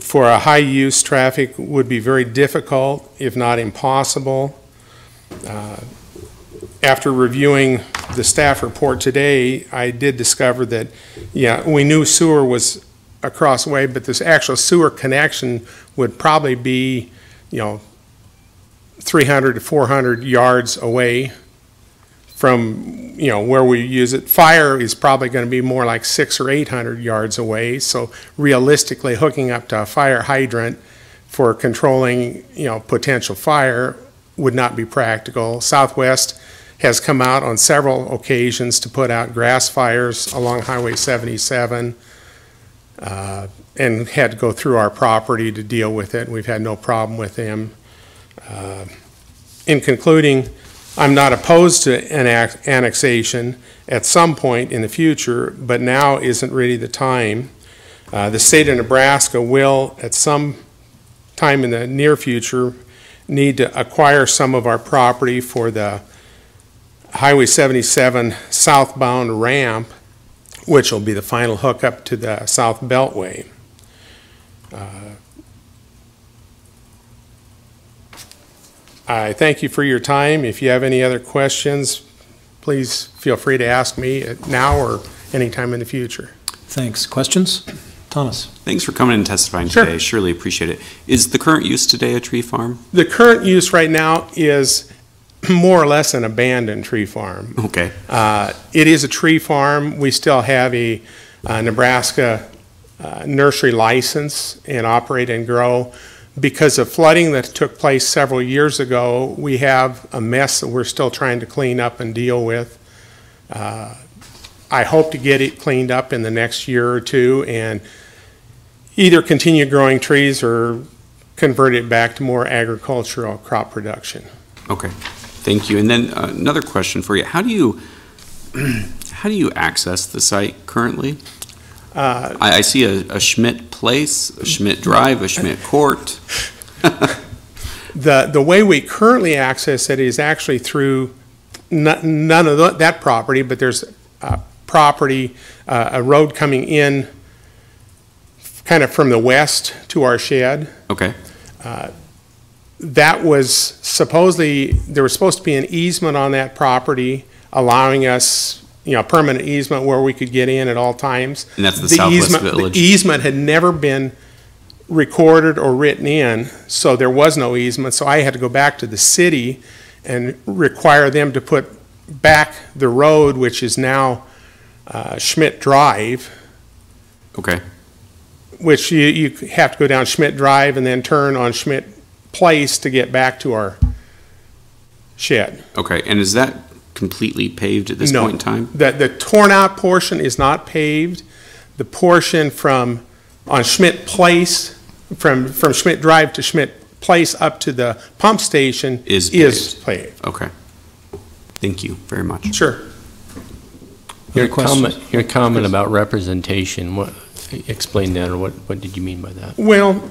for a high-use traffic would be very difficult, if not impossible. After reviewing the staff report today, I did discover that, we knew sewer was across the way, but this actual sewer connection would probably be, 300 to 400 yards away from, where we use it. Fire is probably going to be more like 600 or 800 yards away. So realistically, hooking up to a fire hydrant for controlling, potential fire would not be practical. Southwest has come out on several occasions to put out grass fires along Highway 77 and had to go through our property to deal with it. We've had no problem with them. In concluding, I'm not opposed to an annexation at some point in the future, but now isn't really the time. The state of Nebraska will, at some time in the near future, need to acquire some of our property for the Highway 77 southbound ramp, which will be the final hookup to the South Beltway. I thank you for your time. If you have any other questions, please feel free to ask me now or anytime in the future. Thanks. Questions? Thomas? Thanks for coming and testifying Sure. today. Surely appreciate it. Is the current use today a tree farm? The current use right now is more or less an abandoned tree farm. Okay. It is a tree farm. We still have a Nebraska nursery license and operate and grow. Because of flooding that took place several years ago, we have a mess that we're still trying to clean up and deal with. I hope to get it cleaned up in the next year or two and either continue growing trees or convert it back to more agricultural crop production. Okay. Thank you. And then another question for you. How do you access the site currently? I see a Schmidt Place, a Schmidt Drive, a Schmidt Court. The way we currently access it is actually through none of that property, but there's property, a road coming in kind of from the west to our shed. Okay. That was supposedly, there was supposed to be an easement on that property allowing us, permanent easement where we could get in at all times. And that's the Southwest Village? The easement had never been recorded or written in, so there was no easement. So I had to go back to the city and require them to put back the road, which is now Schmidt Drive. Okay. Which you have to go down Schmidt Drive and then turn on Schmidt Place to get back to our shed. Okay. And is that completely paved at this point in time? The torn out portion is not paved. The portion on Schmidt Place, from Schmidt Drive to Schmidt Place up to the pump station is paved. Okay. Thank you very much. Sure. Your comment about representation, explain that, or what did you mean by that? Well,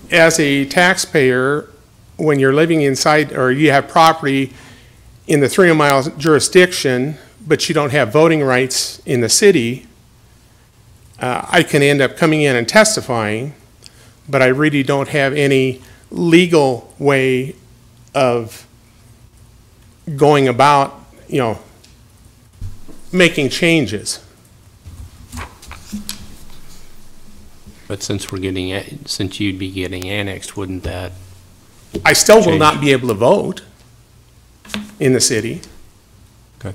as a taxpayer, when you're living inside, or you have property in the 300-mile jurisdiction, but you don't have voting rights in the city, I can end up coming in and testifying, but I really don't have any legal way of going about, making changes. But since you'd be getting annexed, wouldn't that? I still will not be able to vote in the city. Okay.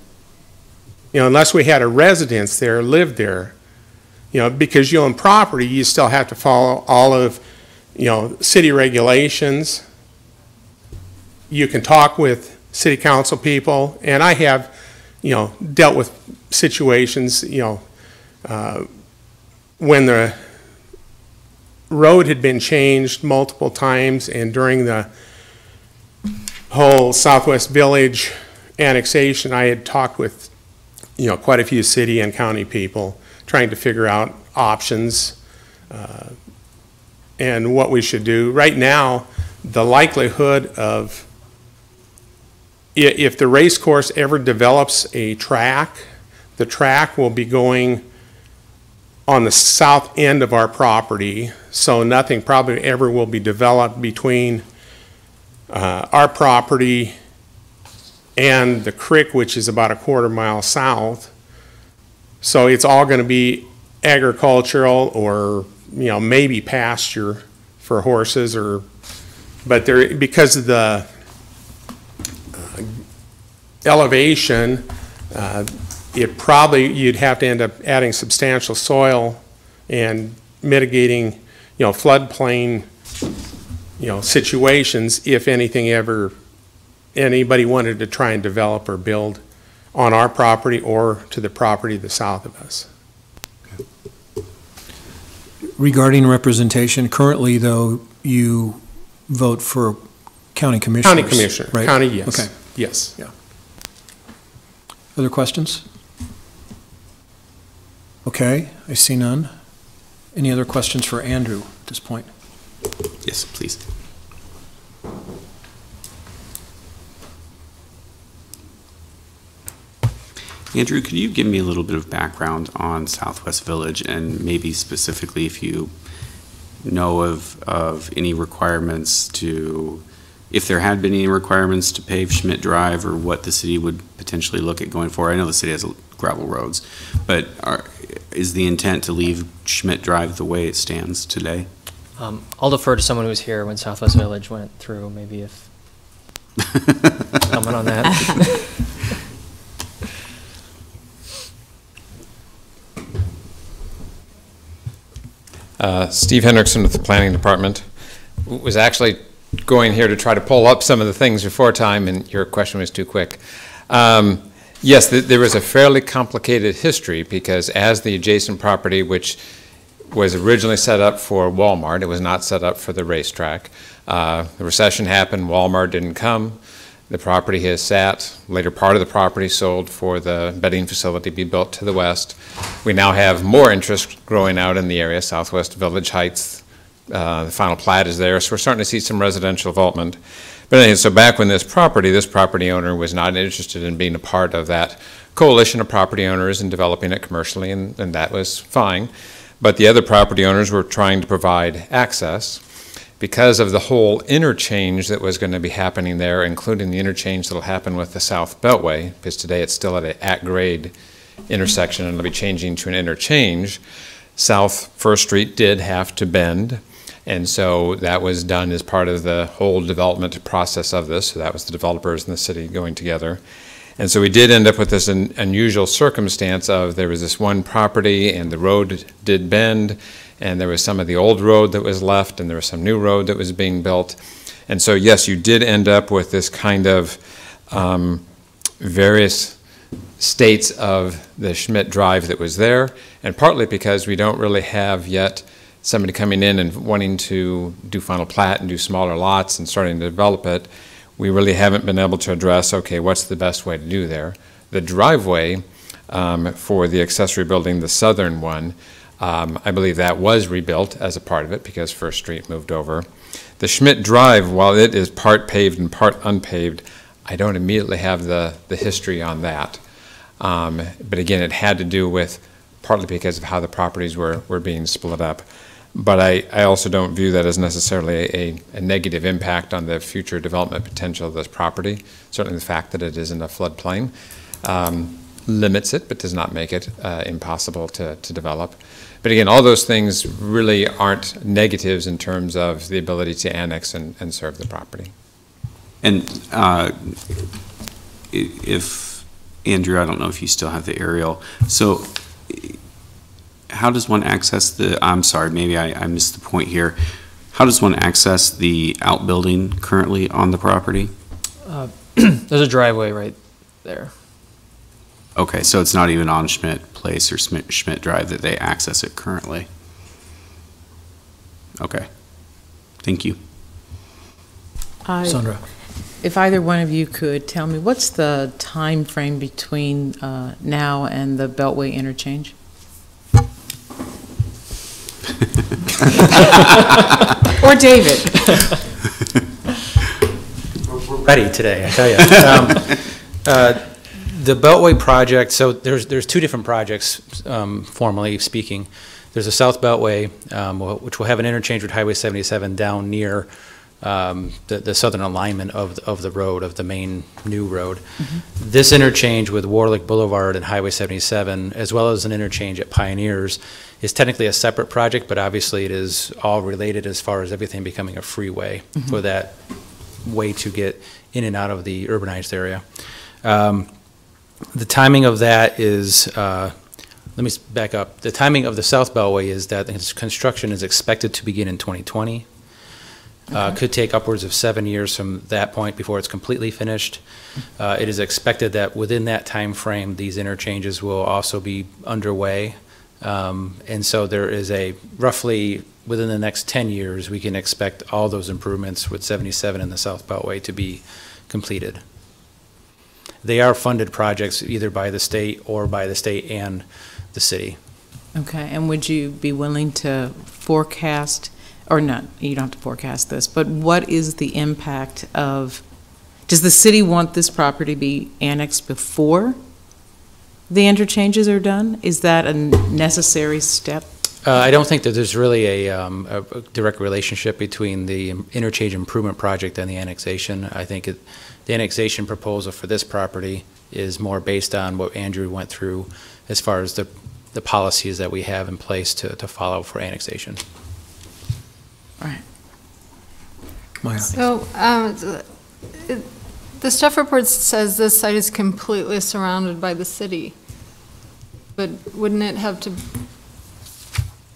Unless we had a residence there, lived there. Because you own property, you still have to follow all of, city regulations. You can talk with city council people, and I have, dealt with situations, when the road had been changed multiple times, and during the whole Southwest Village annexation, I had talked with, quite a few city and county people trying to figure out options and what we should do. Right now, the likelihood of, if the race course ever develops a track, the track will be going on the south end of our property, so nothing probably ever will be developed between our property and the creek, which is about a quarter-mile south. So it's all going to be agricultural or, maybe pasture for horses, but because of the elevation, you'd have to end up adding substantial soil and mitigating, floodplain, situations if anybody wanted to try and develop or build on our property or to the property to the south of us. Regarding representation, currently, though, you vote for county commissioners. County commissioner, right? County, yes. Okay. Yes. Yeah. Other questions? Okay, I see none. Any other questions for Andrew at this point? Yes, please. Andrew, could you give me a little bit of background on Southwest Village, and maybe specifically if you know of any requirements to if there had been any requirements to pave Schmidt Drive or what the city would potentially look at going forward. I know the city has gravel roads, but is the intent to leave Schmidt Drive the way it stands today? I'll defer to someone who was here when Southwest Village went through, maybe if comment on that. Steve Hendrickson with the Planning Department. Was actually going here to try to pull up some of the things before time, and your question was too quick. Yes, there was a fairly complicated history because as the adjacent property, which was originally set up for Walmart, it was not set up for the racetrack. The recession happened, Walmart didn't come. The property has sat, later part of the property sold for the bedding facility to be built to the west. We now have more interest growing out in the area, Southwest Village Heights. The final plat is there, so we're starting to see some residential development. But anyway, so back when this property owner was not interested in being a part of that coalition of property owners and developing it commercially, and that was fine. But the other property owners were trying to provide access. Because of the whole interchange that was going to be happening there, including the interchange that will happen with the South Beltway, because today it's still at an at-grade intersection and it'll be changing to an interchange, South First Street did have to bend. And so that was done as part of the whole development process of this. So that was the developers and the city going together. And so we did end up with this unusual circumstance of there was this one property and the road did bend, and there was some of the old road that was left, and there was some new road that was being built. And so, yes, you did end up with this kind of various states of the Schmidt Drive that was there, and partly because we don't really have yet somebody coming in and wanting to do final plat and do smaller lots and starting to develop it. We really haven't been able to address, okay, what's the best way to do there? The driveway for the accessory building, the southern one, I believe that was rebuilt as a part of it because First Street moved over. The Schmidt Drive, while it is part paved and part unpaved, I don't immediately have the history on that. But again, it had to do with partly because of how the properties were being split up. But I also don't view that as necessarily a negative impact on the future development potential of this property. Certainly the fact that it is in a floodplain limits it, but does not make it impossible to develop. But again, all those things really aren't negatives in terms of the ability to annex and serve the property. And if, Andrew, I don't know if you still have the aerial. So how does one access I'm sorry, maybe I missed the point here. How does one access the outbuilding currently on the property? There's a driveway right there. Okay, so it's not even on Schmidt Place or Schmidt Drive that they access it currently. Okay, thank you. Sandra. If either one of you could tell me, what's the time frame between now and the Beltway interchange? Or David? We're ready today, I tell you. The Beltway project, so there's two different projects, formally speaking. There's a South Beltway, which will have an interchange with Highway 77 down near the southern alignment of the road, of the main new road. Mm-hmm. This interchange with Warlick Boulevard and Highway 77, as well as an interchange at Pioneers, is technically a separate project, but obviously it is all related as far as everything becoming a freeway mm-hmm. for that way to get in and out of the urbanized area. The timing of that is, let me back up. The timing of the South Beltway is that the construction is expected to begin in 2020. Okay. Could take upwards of 7 years from that point before it's completely finished. It is expected that within that time frame, these interchanges will also be underway. And so there is a roughly within the next 10 years, we can expect all those improvements with 77 and the South Beltway to be completed. They are funded projects either by the state or by the state and the city. Okay, and would you be willing to forecast, or not, you don't have to forecast this, but what is the impact of, does the city want this property to be annexed before the interchanges are done? Is that a necessary step? I don't think that there's really a direct relationship between the interchange improvement project and the annexation. I think the annexation proposal for this property is more based on what Andrew went through as far as the policies that we have in place to follow for annexation. Right. Maya? So, the staff report says this site is completely surrounded by the city, but wouldn't it have to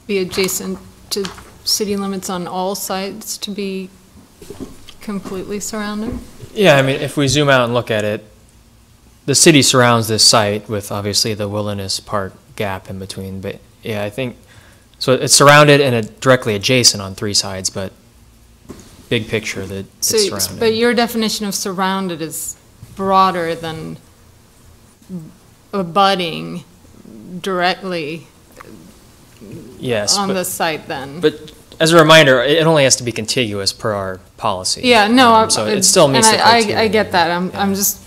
be adjacent to city limits on all sides to be completely surrounded? Yeah, I mean, if we zoom out and look at it, the city surrounds this site with obviously the Wilderness Park gap in between, but yeah, I think, so it's surrounded and directly adjacent on 3 sides, but big picture that it's surrounded. But your definition of surrounded is broader than abutting directly Yes, on but- the site then. But as a reminder, it only has to be contiguous per our policy. Yeah, no. So it still meets the and criteria. I get that. I'm just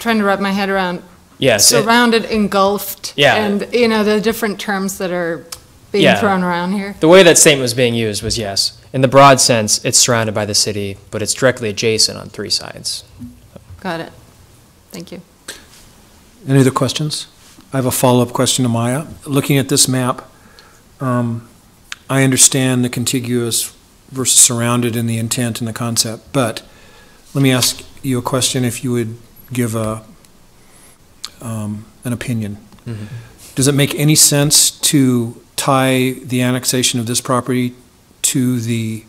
trying to wrap my head around Yes. surrounded, engulfed, Yeah. and, the different terms that are being Yeah. thrown around here. The way that statement was being used was yes. In the broad sense, it's surrounded by the city, but it's directly adjacent on 3 sides. Got it. Thank you. Any other questions? I have a follow-up question to Maya. Looking at this map, I understand the contiguous versus surrounded in the intent and the concept, but let me ask you a question if you would give an opinion. Mm-hmm. Does it make any sense to tie the annexation of this property to the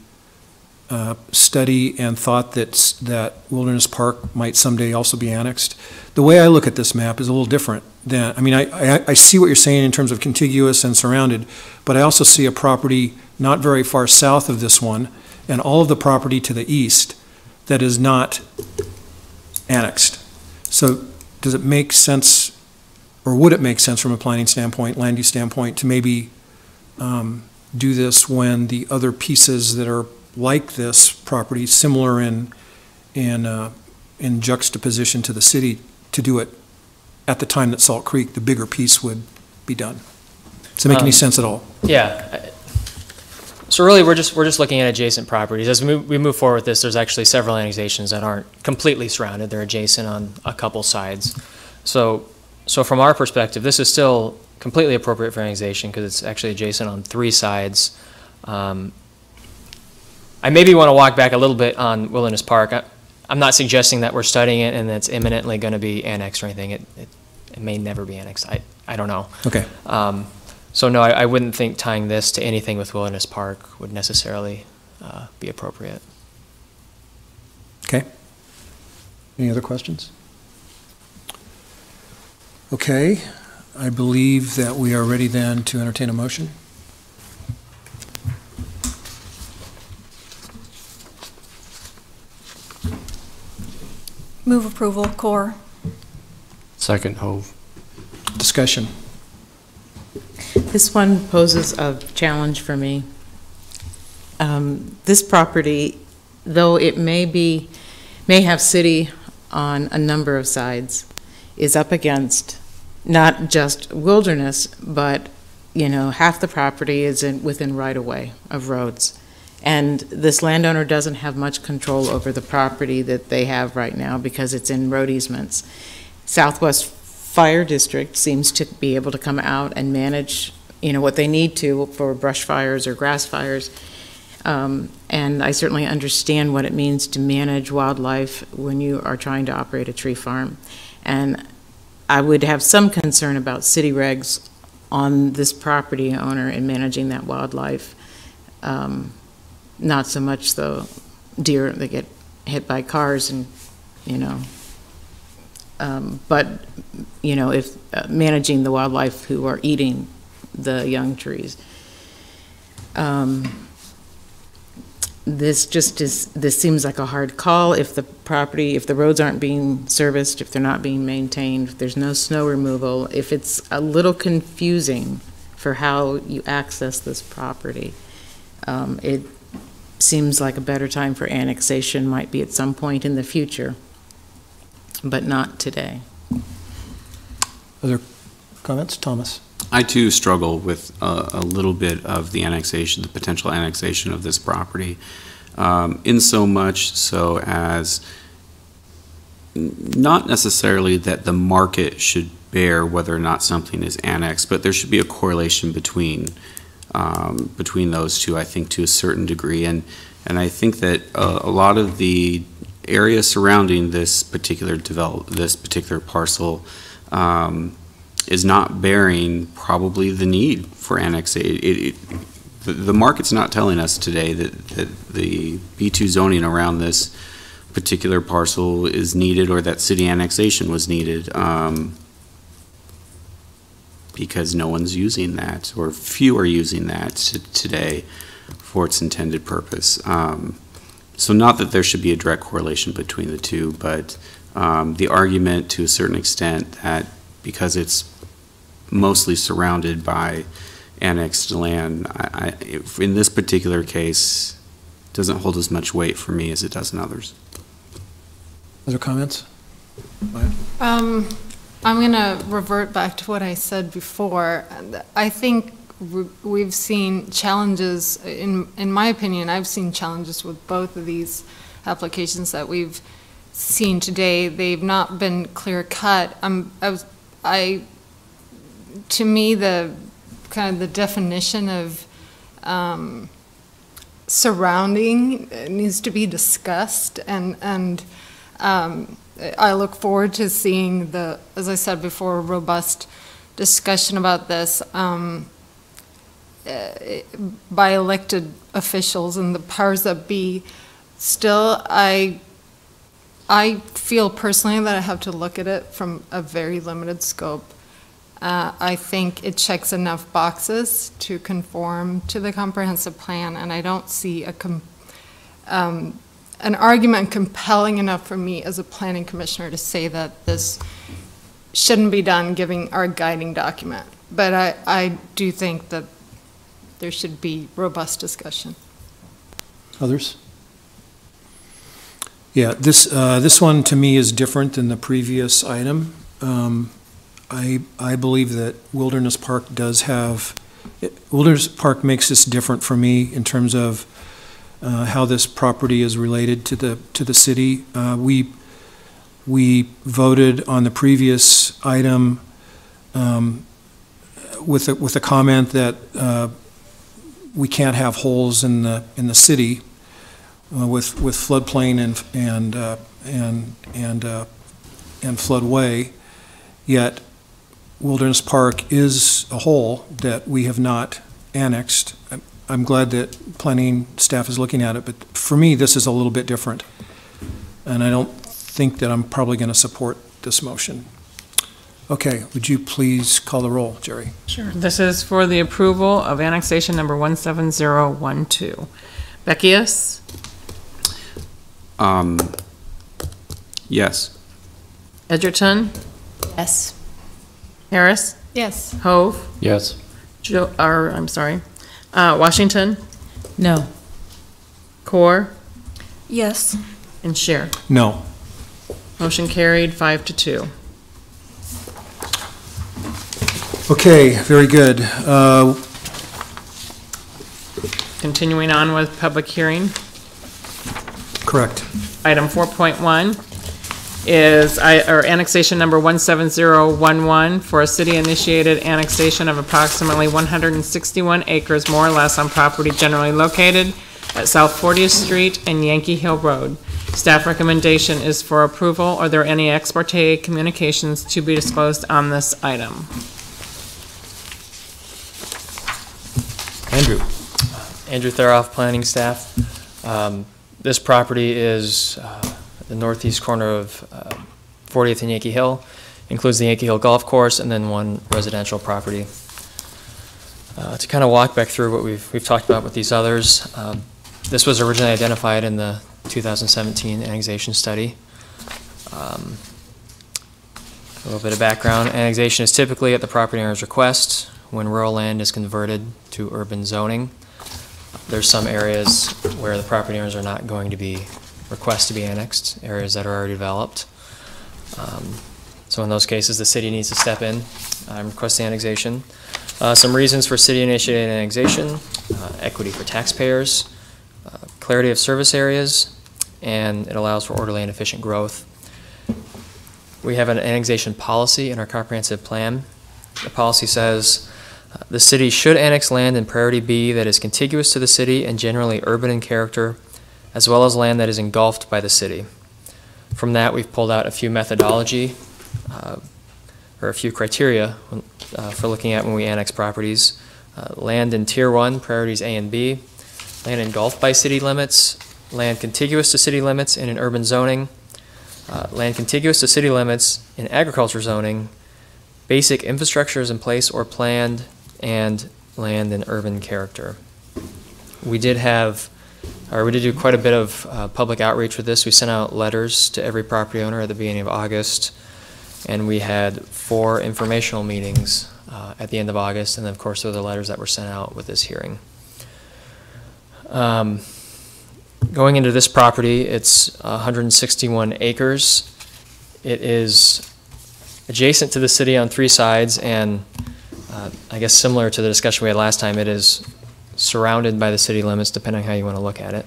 study and thought that Wilderness Park might someday also be annexed? The way I look at this map is a little different than, I mean, I see what you're saying in terms of contiguous and surrounded, but I also see a property not very far south of this one and all of the property to the east that is not annexed. So does it make sense, or would it make sense from a planning standpoint, land use standpoint, to maybe do this when the other pieces that are like this property, similar in juxtaposition to the city, to do it at the time that Salt Creek, the bigger piece, would be done? Does it make any sense at all? Yeah. So really, we're just looking at adjacent properties. As we move forward with this, there's actually several annexations that aren't completely surrounded. They're adjacent on a couple sides. So from our perspective, this is still completely appropriate for annexation because it's actually adjacent on 3 sides. I maybe want to walk back a little bit on Wilderness Park. I'm not suggesting that we're studying it and it's imminently going to be annexed or anything. It may never be annexed. I don't know. Okay. So no, I wouldn't think tying this to anything with Wilderness Park would necessarily be appropriate. Okay. Any other questions? Okay. I believe that we are ready then to entertain a motion. Move approval, Core. Second, Hove. Discussion. This one poses a challenge for me. This property, though it may have city on a number of sides, is up against not just Wilderness, but, half the property is within right-of-way of roads. And this landowner doesn't have much control over the property that they have right now because it's in road easements. Southwest Fire District seems to be able to come out and manage, what they need to for brush fires or grass fires. And I certainly understand what it means to manage wildlife when you are trying to operate a tree farm. And I would have some concern about city regs on this property owner in managing that wildlife. Not so much the deer that get hit by cars and, but, if managing the wildlife who are eating the young trees. This seems like a hard call if the roads aren't being serviced, if they're not being maintained, if there's no snow removal, if it's a little confusing for how you access this property. It seems like a better time for annexation might be at some point in the future, but not today. Other comments? Thomas? I too struggle with a little bit of the annexation, the potential annexation of this property, in so much so as not necessarily that the market should bear whether or not something is annexed, but there should be a correlation between those two, I think, to a certain degree. And I think that a lot of the area surrounding this particular parcel is not bearing probably the need for annexation. The market's not telling us today that the B2 zoning around this particular parcel is needed or that city annexation was needed, because no one's using that, or few are using that today for its intended purpose. So not that there should be a direct correlation between the two, but the argument to a certain extent that because it's mostly surrounded by annexed land, in this particular case, doesn't hold as much weight for me as it does in others. Other comments? I'm going to revert back to what I said before. I think we've seen challenges, in my opinion, I've seen challenges with both of these applications that we've seen today. They've not been clear cut. To me, the kind of the definition of surrounding needs to be discussed, and I look forward to seeing as I said before, a robust discussion about this by elected officials and the powers that be. Still, I feel personally that I have to look at it from a very limited scope. I think it checks enough boxes to conform to the comprehensive plan, and I don't see an argument compelling enough for me as a planning commissioner to say that this shouldn't be done, given our guiding document. But I do think that there should be robust discussion. Others? Yeah, this one to me is different than the previous item. I believe that Wilderness Park Wilderness Park makes this different for me in terms of how this property is related to the city. We voted on the previous item with a comment that we can't have holes in the city with floodplain and floodway. Yet Wilderness Park is a hole that we have not annexed. I'm glad that planning staff is looking at it, but for me, this is a little bit different. And I don't think that I'm probably going to support this motion. Okay, would you please call the roll, Jerry? Sure. This is for the approval of annexation number 17012. Beckius? Yes. Edgerton? Yes. Harris? Yes. Hove? Yes. Washington? No. Core? Yes. And Scheer. No. Motion carried 5-2. Okay, very good. Continuing on with public hearing. Correct. Item 4.1 is annexation number 17011 for a city-initiated annexation of approximately 161 acres, more or less, on property generally located at South 40th Street and Yankee Hill Road. Staff recommendation is for approval. Are there any ex parte communications to be disclosed on this item? Andrew. Andrew Theroff, planning staff. This property is the northeast corner of 40th and Yankee Hill, includes the Yankee Hill Golf Course, and then one residential property. To kind of walk back through what we've talked about with these others, this was originally identified in the 2017 annexation study. A little bit of background: annexation is typically at the property owner's request when rural land is converted to urban zoning. There's some areas where the property owners are not going to be request to be annexed, areas that are already developed. So in those cases, the city needs to step in I'm requesting annexation. Some reasons for city-initiated annexation: equity for taxpayers, clarity of service areas, and it allows for orderly and efficient growth. We have an annexation policy in our comprehensive plan. The policy says, the city should annex land in priority B that is contiguous to the city and generally urban in character, as well as land that is engulfed by the city. From that, we've pulled out a few methodology, or a few criteria for looking at when we annex properties. Land in Tier 1, priorities A and B, land engulfed by city limits, land contiguous to city limits in an urban zoning, land contiguous to city limits in agriculture zoning, basic infrastructure is in place or planned, and land in urban character. We did do quite a bit of public outreach with this. We sent out letters to every property owner at the beginning of August, and we had 4 informational meetings at the end of August, and then of course there were the letters that were sent out with this hearing. Going into this property, it's 161 acres. It is adjacent to the city on 3 sides, and I guess similar to the discussion we had last time, it is surrounded by the city limits, depending on how you want to look at it.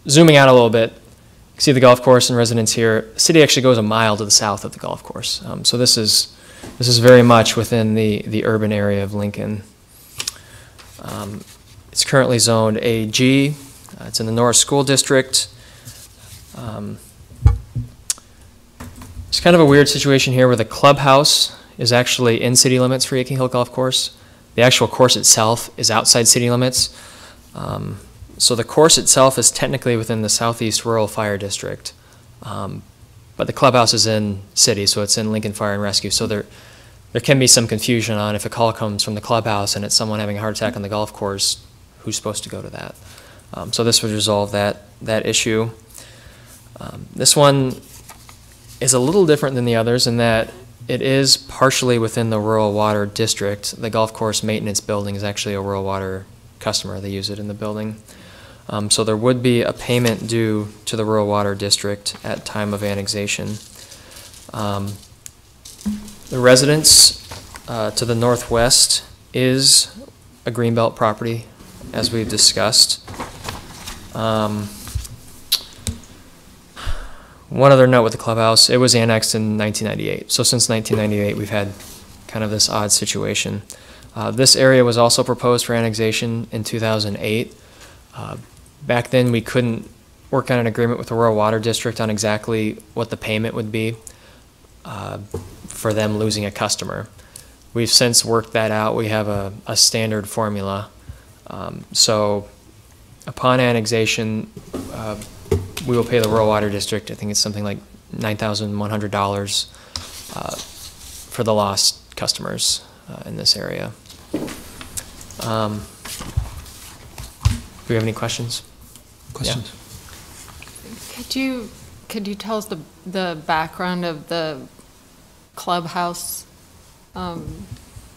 Zooming out a little bit, you can see the golf course and residents here. The city actually goes a mile to the south of the golf course, so this is very much within the urban area of Lincoln. It's currently zoned AG. It's in the Norris School District. It's kind of a weird situation here where the clubhouse is actually in city limits for Yankee Hill Golf Course. The actual course itself is outside city limits. So the course itself is technically within the Southeast Rural Fire District, but the clubhouse is in city, so it's in Lincoln Fire and Rescue. So there can be some confusion on if a call comes from the clubhouse and it's someone having a heart attack on the golf course, who's supposed to go to that. So this would resolve that issue. This one is a little different than the others in that it is partially within the rural water district. The golf course maintenance building is actually a rural water customer. They use it in the building. So there would be a payment due to the rural water district at time of annexation. The residence to the northwest is a greenbelt property, as we've discussed. One other note with the clubhouse, it was annexed in 1998. So since 1998, we've had kind of this odd situation. This area was also proposed for annexation in 2008. Back then, we couldn't work on an agreement with the Rural Water District on exactly what the payment would be for them losing a customer. We've since worked that out. We have a standard formula. So upon annexation, we will pay the Rural Water District, I think it's something like $9,100 for the lost customers in this area. Do we have any questions? Questions? Yeah. Could you tell us the background of the clubhouse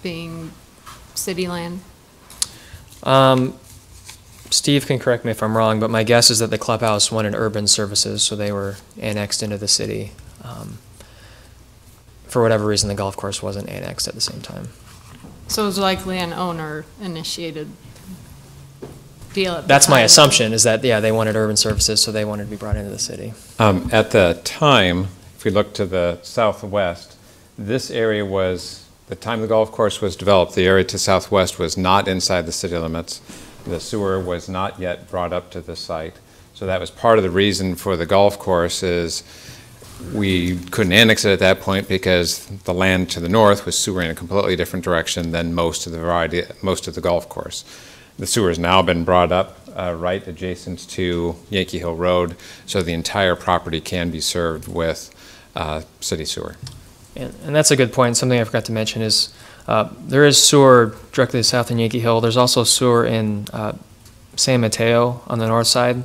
being city land? Steve can correct me if I'm wrong, but my guess is that the clubhouse wanted urban services, so they were annexed into the city. For whatever reason, the golf course wasn't annexed at the same time. So it was likely an owner-initiated deal. That's my assumption, is that, yeah, they wanted urban services, so they wanted to be brought into the city. At the time, if we look to the southwest, this area was, the time the golf course was developed, the area to southwest was not inside the city limits. The sewer was not yet brought up to the site. So that was part of the reason for the golf course is we couldn't annex it at that point because the land to the north was sewer in a completely different direction than most of the golf course. The sewer has now been brought up right adjacent to Yankee Hill Road, so the entire property can be served with city sewer. And that's a good point. Something I forgot to mention is there is sewer directly south in Yankee Hill. There's also sewer in San Mateo on the north side.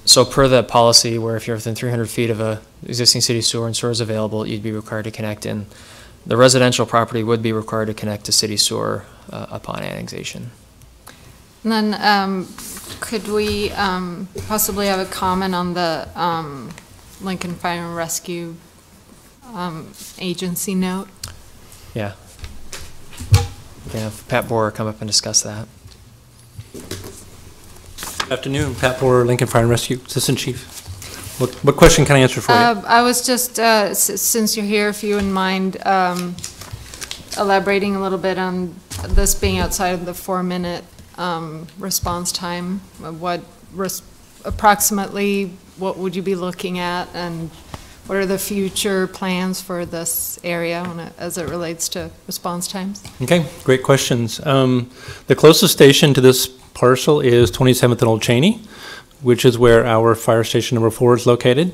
So per the policy, where if you're within 300 feet of a existing city sewer and sewer is available, you'd be required to connect in. The residential property would be required to connect to city sewer upon annexation. And then could we possibly have a comment on the Lincoln Fire and Rescue agency note. Yeah. We can have Pat Borer come up and discuss that. Afternoon, Pat Borer, Lincoln Fire and Rescue, Assistant Chief. What question can I answer for you? I was just, since you're here, if you wouldn't mind elaborating a little bit on this being outside of the 4-minute response time, approximately what would you be looking at, and what are the future plans for this area as it relates to response times? Okay, great questions. The closest station to this parcel is 27th and Old Cheney, which is where our fire station number 4 is located.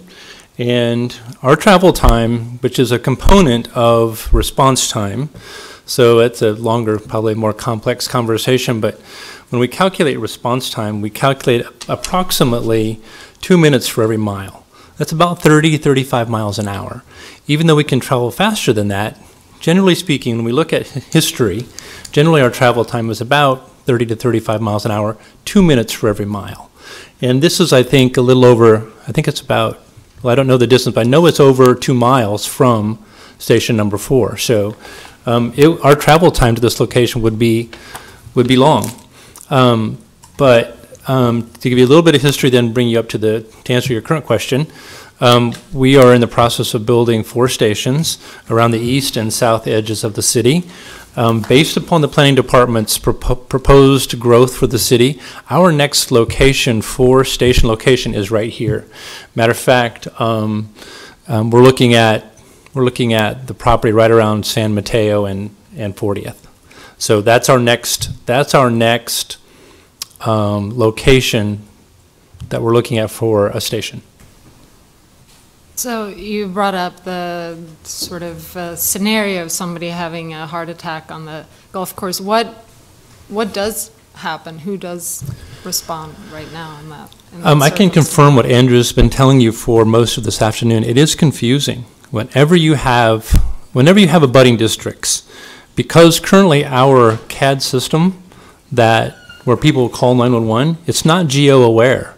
And our travel time, which is a component of response time, so it's a longer, probably more complex conversation, but when we calculate response time, we calculate approximately 2 minutes for every mile. That's about 30, 35 miles an hour. Even though we can travel faster than that, generally speaking, when we look at history, generally our travel time is about 30 to 35 miles an hour, 2 minutes for every mile. And this is, I think, a little over, I think it's about, well, I don't know the distance, but I know it's over 2 miles from station number 4. So our travel time to this location would be long. But to give you a little bit of history, then bring you up to answer your current question, we are in the process of building 4 stations around the east and south edges of the city. Based upon the planning department's proposed growth for the city, our next location for station location is right here. Matter of fact, we're looking at the property right around San Mateo and 40th. So that's our next location that we're looking at for a station. So you brought up the sort of scenario of somebody having a heart attack on the golf course. What does happen? Who does respond right now in that? I can confirm what Andrew's been telling you for most of this afternoon. It is confusing. Whenever you have abutting districts, because currently our CAD system where people call 911, it's not geo-aware,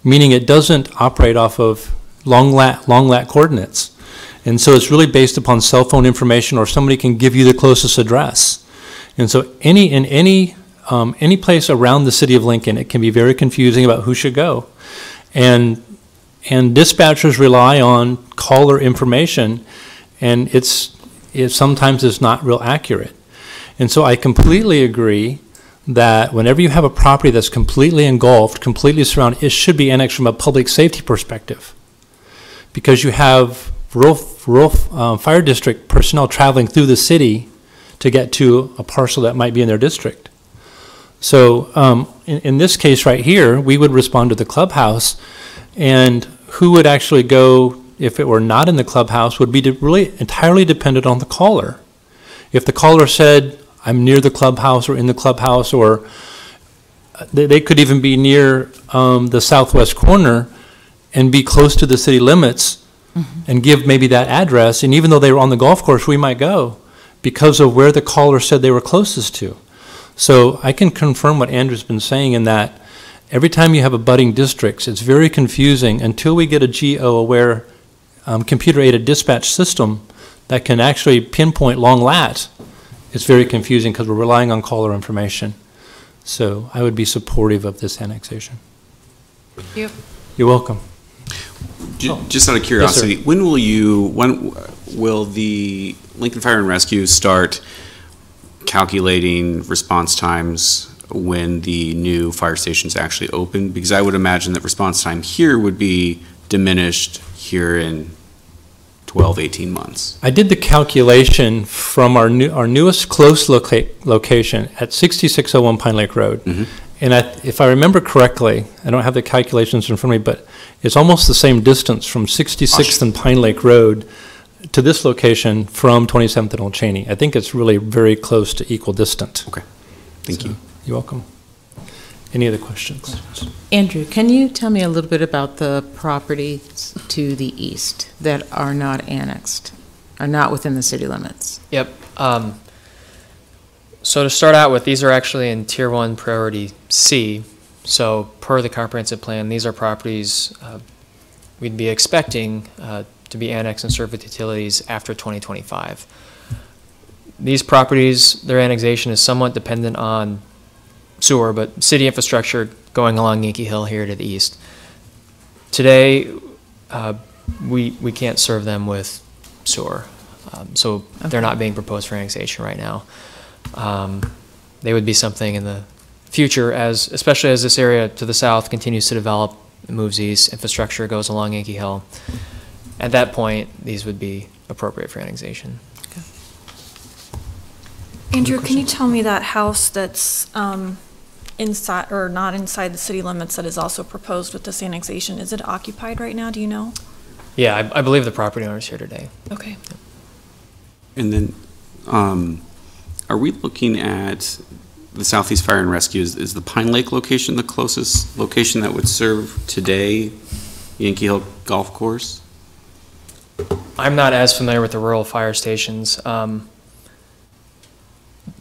meaning it doesn't operate off of long lat coordinates. And so it's really based upon cell phone information, or somebody can give you the closest address. And so any place around the city of Lincoln, it can be very confusing about who should go. And dispatchers rely on caller information, and it sometimes is not real accurate. And so I completely agree that whenever you have a property that's completely engulfed, completely surrounded, it should be annexed from a public safety perspective, because you have rural fire district personnel traveling through the city to get to a parcel that might be in their district. So in this case right here, we would respond to the clubhouse, and who would actually go if it were not in the clubhouse would be really entirely dependent on the caller. If the caller said, I'm near the clubhouse or in the clubhouse, or they could even be near the southwest corner and be close to the city limits, and give maybe that address, and even though they were on the golf course, we might go because of where the caller said they were closest to. So I can confirm what Andrew's been saying, in that every time you have abutting districts, it's very confusing until we get a geo-aware computer-aided dispatch system that can actually pinpoint long lat. It's very confusing because we're relying on caller information. So I would be supportive of this annexation. Thank you. You're welcome. Just out of curiosity, Yes, when will the Lincoln Fire and Rescue start calculating response times when the new fire stations actually open? Because I would imagine that response time here would be diminished here in 12, 18 months. I did the calculation from our newest close location at 6601 Pine Lake Road. And if I remember correctly, I don't have the calculations in front of me, but it's almost the same distance from 66th and Pine Lake Road to this location from 27th and Old Cheney. I think it's really very close to equal distant. Okay, thank you. You're welcome. Any other questions? Andrew, can you tell me a little bit about the properties to the east that are not annexed, are not within the city limits? Yep. So to start out with, these are actually in Tier 1 Priority C. So per the comprehensive plan, these are properties we'd be expecting to be annexed and served with utilities after 2025. These properties, their annexation is somewhat dependent on sewer, but city infrastructure going along Yankee Hill here to the east. Today, we can't serve them with sewer, so they're not being proposed for annexation right now. They would be something in the future, especially as this area to the south continues to develop, moves east, infrastructure goes along Yankee Hill. At that point, these would be appropriate for annexation. Andrew, can you tell me that house that's inside, or not inside the city limits, that is also proposed with this annexation, is it occupied right now, do you know? Yeah, I believe the property owner's here today. Okay. And then, are we looking at the Southeast Fire and Rescue? Is the Pine Lake location the closest location that would serve today Yankee Hill Golf Course? I'm not as familiar with the rural fire stations.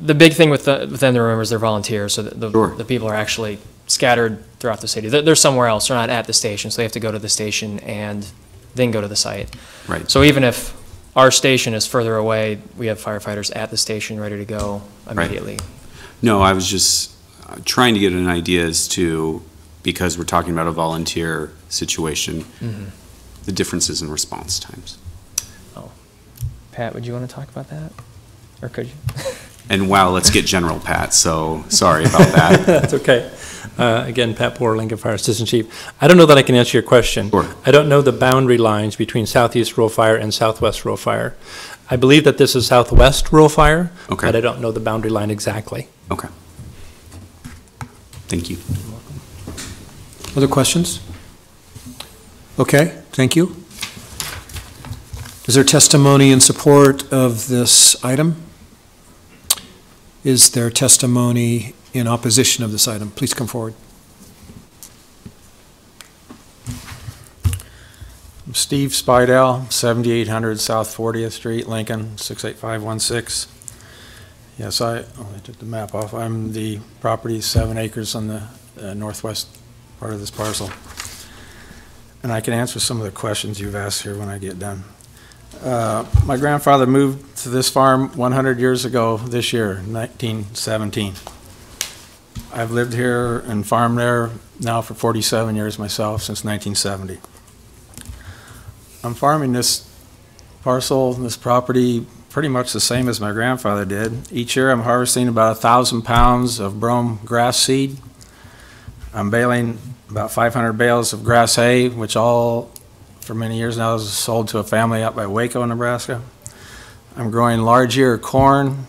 The big thing with them to remember is they're volunteers, so the people are actually scattered throughout the city. They're somewhere else. They're not at the station, so they have to go to the station and then go to the site. Right. So even if our station is further away, we have firefighters at the station ready to go immediately. Right. No, I was just trying to get an idea as to, because we're talking about a volunteer situation, the differences in response times. Oh, Pat, would you want to talk about that, or could you? And wow, let's get general, Pat, so sorry about that. That's okay. Again, Pat Poor, Lincoln Fire Assistant Chief. I don't know that I can answer your question. Sure. I don't know the boundary lines between Southeast Rural Fire and Southwest Rural Fire. I believe that this is Southwest Rural Fire, but I don't know the boundary line exactly. Okay. Thank you. Other questions? Okay, thank you. Is there testimony in support of this item? Is there testimony in opposition of this item? Please come forward. I'm Steve Spidell, 7800 South 40th Street, Lincoln, 68516. Yes, I took the map off. I'm the property, 7 acres on the northwest part of this parcel. And I can answer some of the questions you've asked here when I get done. My grandfather moved to this farm 100 years ago this year, 1917. I've lived here and farmed there now for 47 years myself, since 1970. I'm farming this parcel, this property, pretty much the same as my grandfather did. Each year I'm harvesting about 1,000 pounds of brome grass seed. I'm baling about 500 bales of grass hay, which all for many years now is sold to a family out by Waco, Nebraska. I'm growing large ear corn,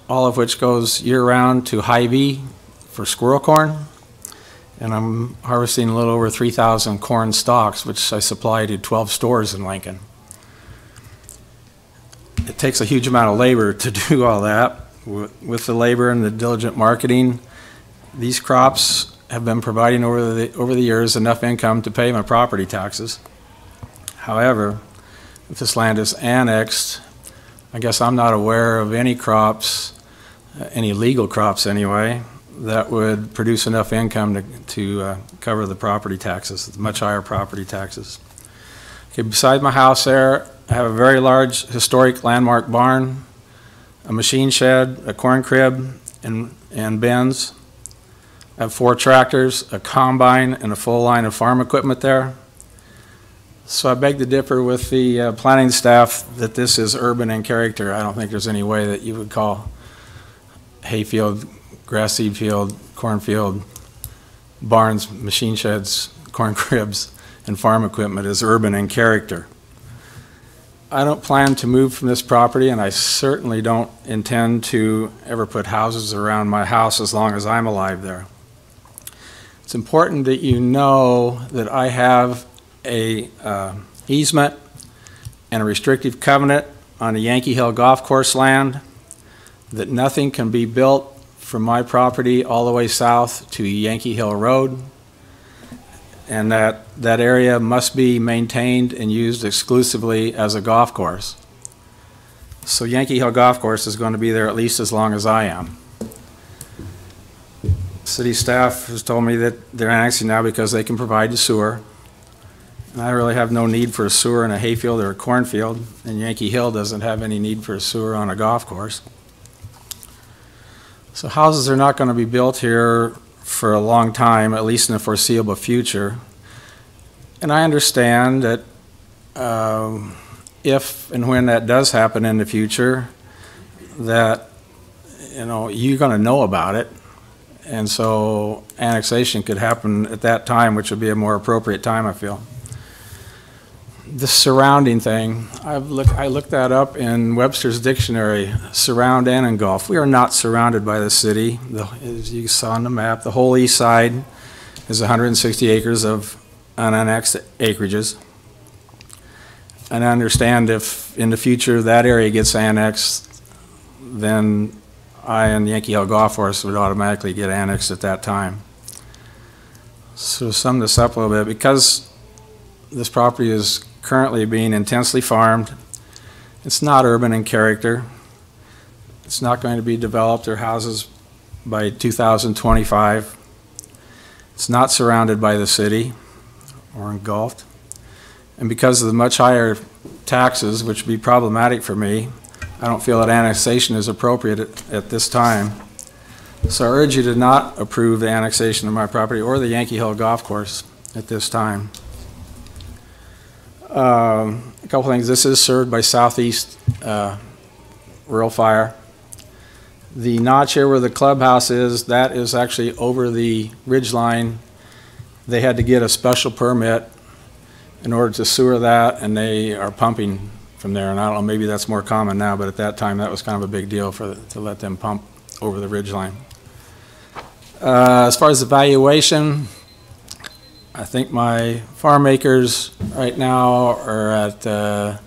all of which goes year-round to Hy-Vee for squirrel corn. And I'm harvesting a little over 3,000 corn stalks, which I supply to 12 stores in Lincoln. It takes a huge amount of labor to do all that. With the labor and the diligent marketing, these crops have been providing over the years enough income to pay my property taxes. However, if this land is annexed, I guess I'm not aware of any crops, any legal crops anyway, that would produce enough income to cover the property taxes, the much higher property taxes. Okay, beside my house there, I have a very large historic landmark barn, a machine shed, a corn crib, and bins. I have 4 tractors, a combine, and a full line of farm equipment there. So I beg to differ with the planning staff that this is urban in character. I don't think there's any way that you would call hayfield, grass seed field, cornfield, barns, machine sheds, corn cribs, and farm equipment as urban in character. I don't plan to move from this property, and I certainly don't intend to ever put houses around my house as long as I'm alive there. It's important that you know that I have a easement and a restrictive covenant on the Yankee Hill Golf Course land, that nothing can be built from my property all the way south to Yankee Hill Road, and that area must be maintained and used exclusively as a golf course. So Yankee Hill Golf Course is going to be there at least as long as I am. City staff has told me that they're annexing now because they can provide the sewer, And I really have no need for a sewer in a hayfield or a cornfield, and Yankee Hill doesn't have any need for a sewer on a golf course. So houses are not going to be built here for a long time, at least in the foreseeable future. And I understand that if and when that does happen in the future, that, you know, you're going to know about it. And so annexation could happen at that time, which would be a more appropriate time, I feel. The surrounding thing, I looked that up in Webster's dictionary, surround and engulf. We are not surrounded by the city. As you saw on the map, the whole east side is 160 acres of unannexed acreages. And I understand if in the future that area gets annexed, then I and Yankee Hill Golf Course would automatically get annexed at that time. So to sum this up a little bit, because this property is currently being intensely farmed, it's not urban in character, it's not going to be developed or houses by 2025, it's not surrounded by the city or engulfed, and because of the much higher taxes, which would be problematic for me, I don't feel that annexation is appropriate at this time. So I urge you to not approve the annexation of my property or the Yankee Hill Golf Course at this time. A couple things. This is served by Southeast Rural Fire. The notch here where the clubhouse is, that is actually over the ridge line. They had to get a special permit in order to sewer that, and they are pumping from there. And I don't know, maybe that's more common now, but at that time that was kind of a big deal to let them pump over the ridge line. As far as the valuation, I think my farm acres right now are at, I'm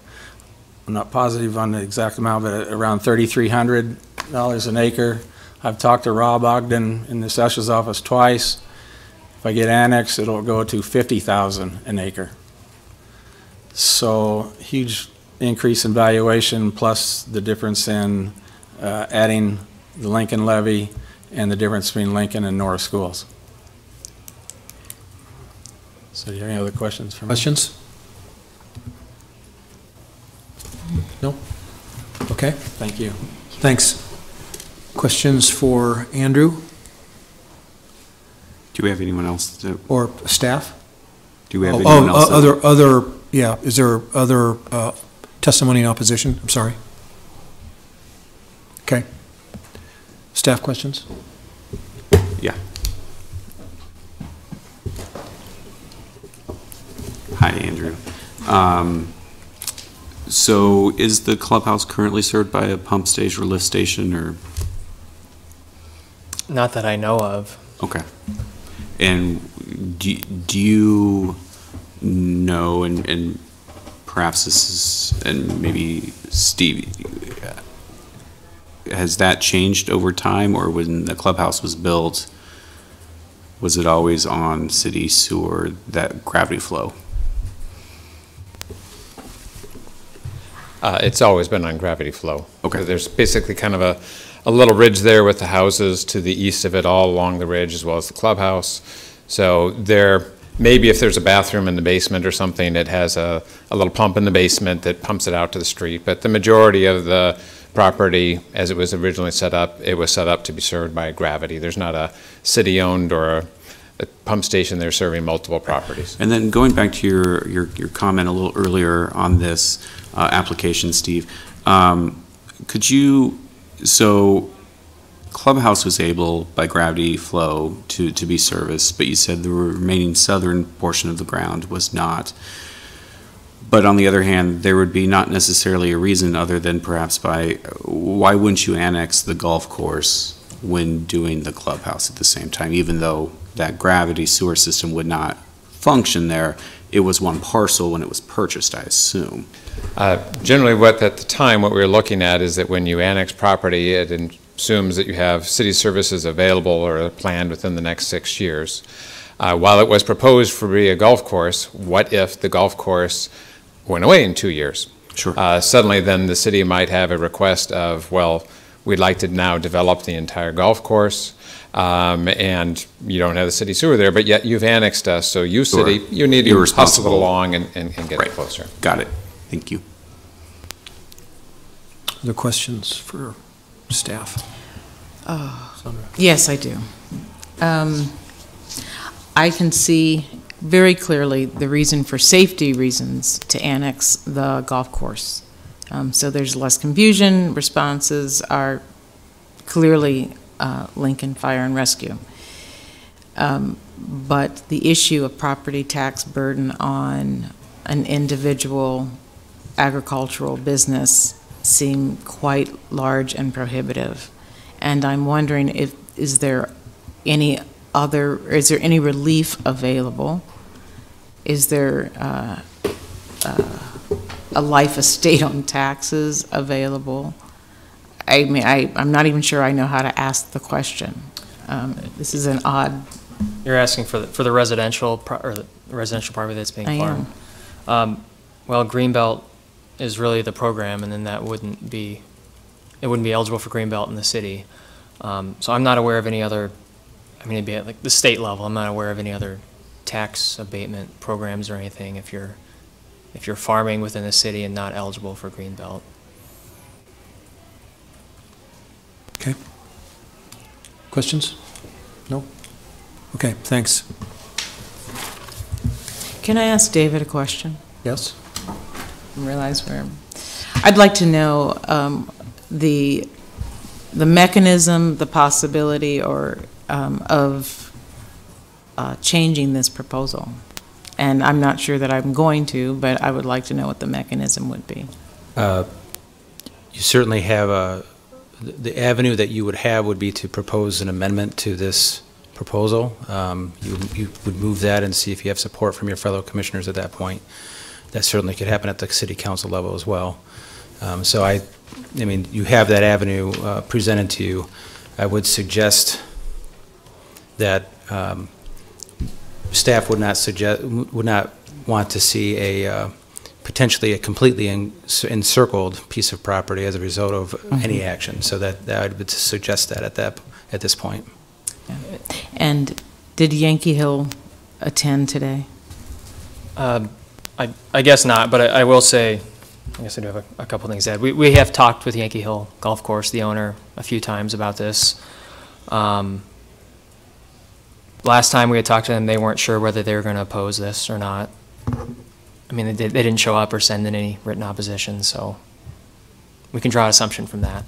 not positive on the exact amount, but around $3,300 an acre. I've talked to Rob Ogden in the assessor's office twice. If I get annexed, it'll go to $50,000 an acre. So huge increase in valuation, plus the difference in adding the Lincoln levy and the difference between Lincoln and Norris schools. So do you have any other questions for me? Questions? No? Okay. Thank you. Thanks. Questions for Andrew Do we have anyone else? or staff? Do we have anyone else? Yeah, is there other testimony in opposition? I'm sorry. Okay. Staff questions? Yeah. Hi, Andrew. So is the clubhouse currently served by a pump station or lift station, or? Not that I know of. Okay. And do you know, and perhaps this is, and maybe Steve, has that changed over time, or when the clubhouse was built, was it always on city sewer, that gravity flow? It's always been on gravity flow. Okay. There's basically kind of a little ridge there with the houses to the east of it, all along the ridge, as well as the clubhouse. So there, maybe if there's a bathroom in the basement or something, it has a little pump in the basement that pumps it out to the street. But the majority of the property, as it was originally set up, it was set up to be served by gravity. There's not a city-owned or a pump station there serving multiple properties. And then going back to your comment a little earlier on this application, Steve, could you, so clubhouse was able by gravity flow to be serviced, but you said the remaining southern portion of the ground was not. But on the other hand, there would be not necessarily a reason other than perhaps why wouldn't you annex the golf course when doing the clubhouse at the same time, even though that gravity sewer system would not function there? It was one parcel when it was purchased, I assume. Generally, at the time, what we were looking at is that when you annex property, it assumes that you have city services available or planned within the next 6 years. While it was proposed for be a golf course, what if the golf course went away in 2 years? Sure. Suddenly, then the city might have a request of, well, we'd like to now develop the entire golf course. and you don't have the city sewer there, but yet you've annexed us, so you Sure. city, you need to You're hustle it responsible. along and get Right. it closer. Got it. Thank you. Other questions for staff? Yes, I do. I can see very clearly the reason for safety reasons to annex the golf course. So there's less confusion, responses are clearly Lincoln Fire and Rescue. But the issue of property tax burden on an individual agricultural business seem quite large and prohibitive. And I'm wondering is there any relief available? Is there a life estate on taxes available? I mean, I'm not even sure I know how to ask the question. This is an odd. You're asking for the residential, or the residential property that's being I am. farmed? Well, Greenbelt is really the program, and then it wouldn't be eligible for Greenbelt in the city. So I'm not aware of any other, I mean, it'd be at like the state level, I'm not aware of any other tax abatement programs or anything if you're farming within the city and not eligible for Greenbelt. Okay. Questions? No? Okay, thanks. Can I ask David a question? Yes? I'd like to know the mechanism, the possibility, or of changing this proposal. And I'm not sure that I'm going to, but I would like to know what the mechanism would be. You certainly have the avenue that you would have would be to propose an amendment to this proposal. You would move that and see if you have support from your fellow commissioners at that point. That certainly could happen at the city council level as well. So I mean, you have that avenue presented to you. I would suggest that staff would not want to see potentially a completely encircled piece of property as a result of any action. So that I would suggest that at this point. Yeah. And did Yankee Hill attend today? I guess not, but I will say, I guess I do have a couple things to add. We have talked with Yankee Hill Golf Course, the owner, a few times about this. Last time we had talked to them, they weren't sure whether they were going to oppose this or not. I mean, they didn't show up or send in any written opposition, so we can draw an assumption from that.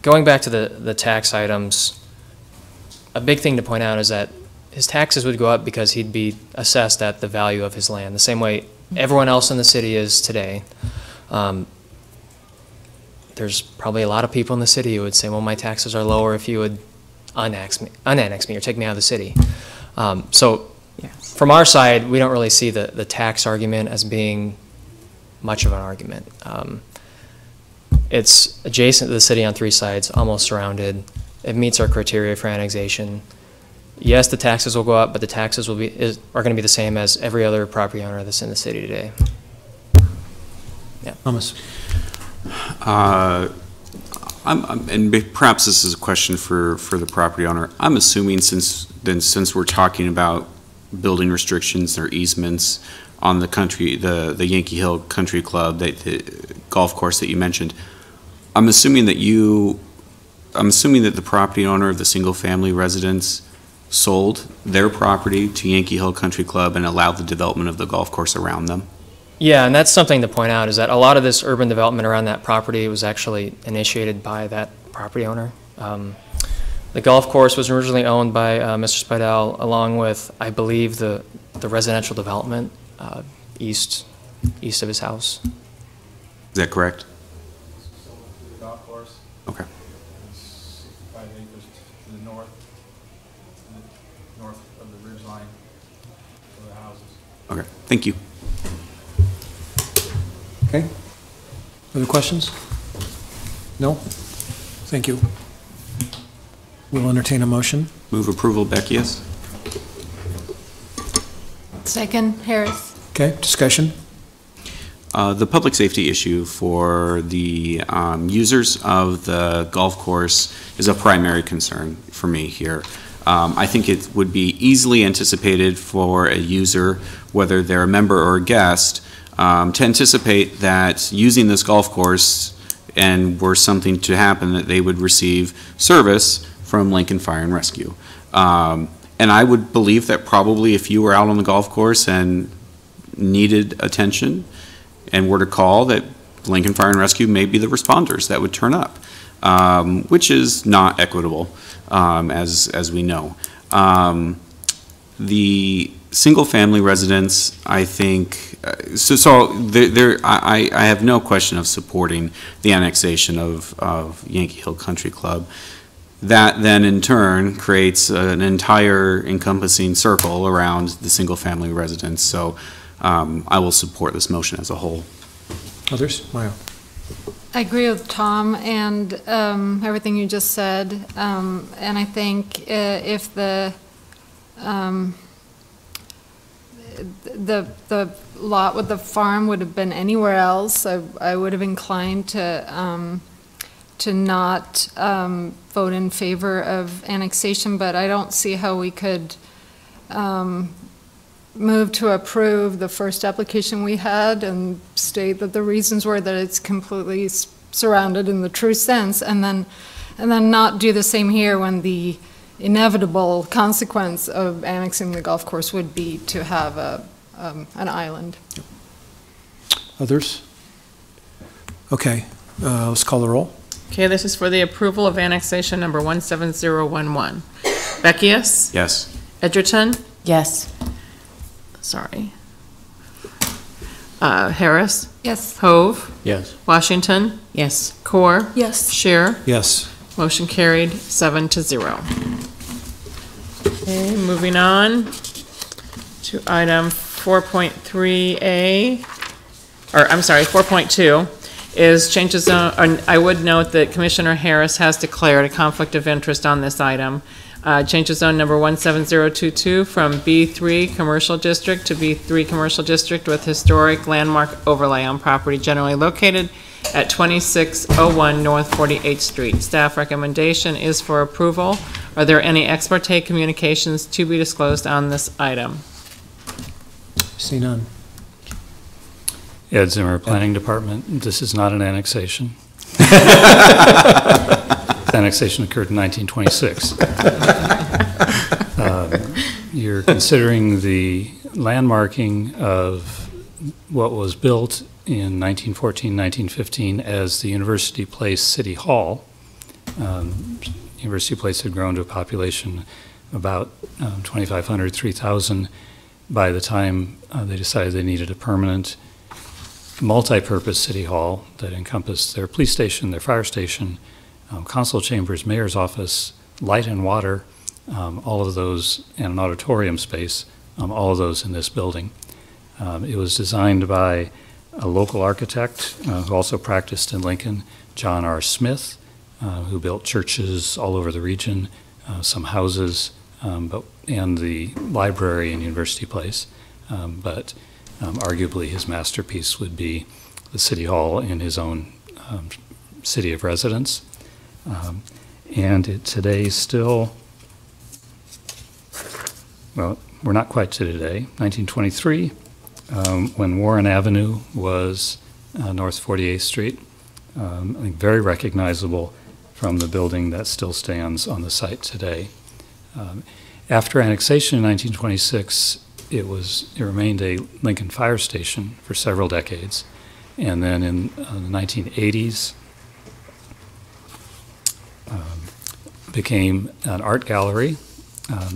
Going back to the tax items, a big thing to point out is that his taxes would go up because he'd be assessed at the value of his land, the same way everyone else in the city is today. There's probably a lot of people in the city who would say, well, my taxes are lower if you would unannex me or take me out of the city. So yes. From our side, we don't really see the tax argument as being much of an argument. It's adjacent to the city on 3 sides, almost surrounded. It meets our criteria for annexation. Yes, the taxes will go up, but the taxes are going to be the same as every other property owner that's in the city today. Yeah. Thomas. And perhaps this is a question for the property owner. I'm assuming since we're talking about building restrictions or easements on the Yankee Hill Country Club, the golf course that you mentioned, I'm assuming that the property owner of the single-family residence sold their property to Yankee Hill Country Club and allowed the development of the golf course around them. Yeah, and that's something to point out, is that a lot of this urban development around that property was actually initiated by that property owner. The golf course was originally owned by Mr. Spidell, along with, I believe, the residential development east of his house. Is that correct? The golf course. Okay. 65 acres to the north of the ridge line of the houses. Okay, thank you. Okay. Other questions? No? Thank you. We'll entertain a motion. Move approval, Beckius. Second, Harris. Okay, discussion? The public safety issue for the users of the golf course is a primary concern for me here. I think it would be easily anticipated for a user, whether they're a member or a guest, to anticipate that using this golf course and were something to happen, that they would receive service from Lincoln Fire and Rescue. And I would believe that probably if you were out on the golf course and needed attention and were to call, that Lincoln Fire and Rescue may be the responders that would turn up, which is not equitable, as we know. The single-family residence, I think, I have no question of supporting the annexation of Yankee Hill Country Club. That then in turn creates an entire encompassing circle around the single-family residence. So I will support this motion as a whole. Others? Maya? I agree with Tom and everything you just said. And I think if the lot with the farm would have been anywhere else, I would have inclined to not vote in favor of annexation, but I don't see how we could move to approve the first application we had and state that the reasons were that it's completely surrounded in the true sense, and then not do the same here when the inevitable consequence of annexing the golf course would be to have an island. Others? Okay, let's call the roll. Okay, this is for the approval of annexation number 17011. Beckius? Yes. Edgerton? Yes. Sorry. Harris? Yes. Hove? Yes. Washington? Yes. Core? Yes. Shear? Yes. Motion carried, 7-0. Okay, moving on to item 4.3A, or I'm sorry, 4.2, is changes on, I would note that Commissioner Harris has declared a conflict of interest on this item. Changes zone number 17022 from B3 Commercial District to B3 Commercial District with historic landmark overlay on property generally located at 2601 North 48th Street. Staff recommendation is for approval. Are there any ex parte communications to be disclosed on this item? See none. Ed Zimmer, Planning Department. This is not an annexation. Annexation occurred in 1926. You're considering the landmarking of what was built in 1914, 1915 as the University Place City Hall. University Place had grown to a population about 2,500, 3,000 by the time they decided they needed a permanent multi-purpose city hall that encompassed their police station, their fire station, council chambers, mayor's office, light and water, all of those, and an auditorium space, all of those in this building. It was designed by a local architect who also practiced in Lincoln, John R. Smith, who built churches all over the region, some houses, and the library in University Place. But arguably his masterpiece would be the City Hall in his own city of residence. And it today still, well, we're not quite to today, 1923, when Warren Avenue was North 48th Street, I think very recognizable from the building that still stands on the site today. After annexation in 1926, it remained a Lincoln fire station for several decades, and then in the 1980s became an art gallery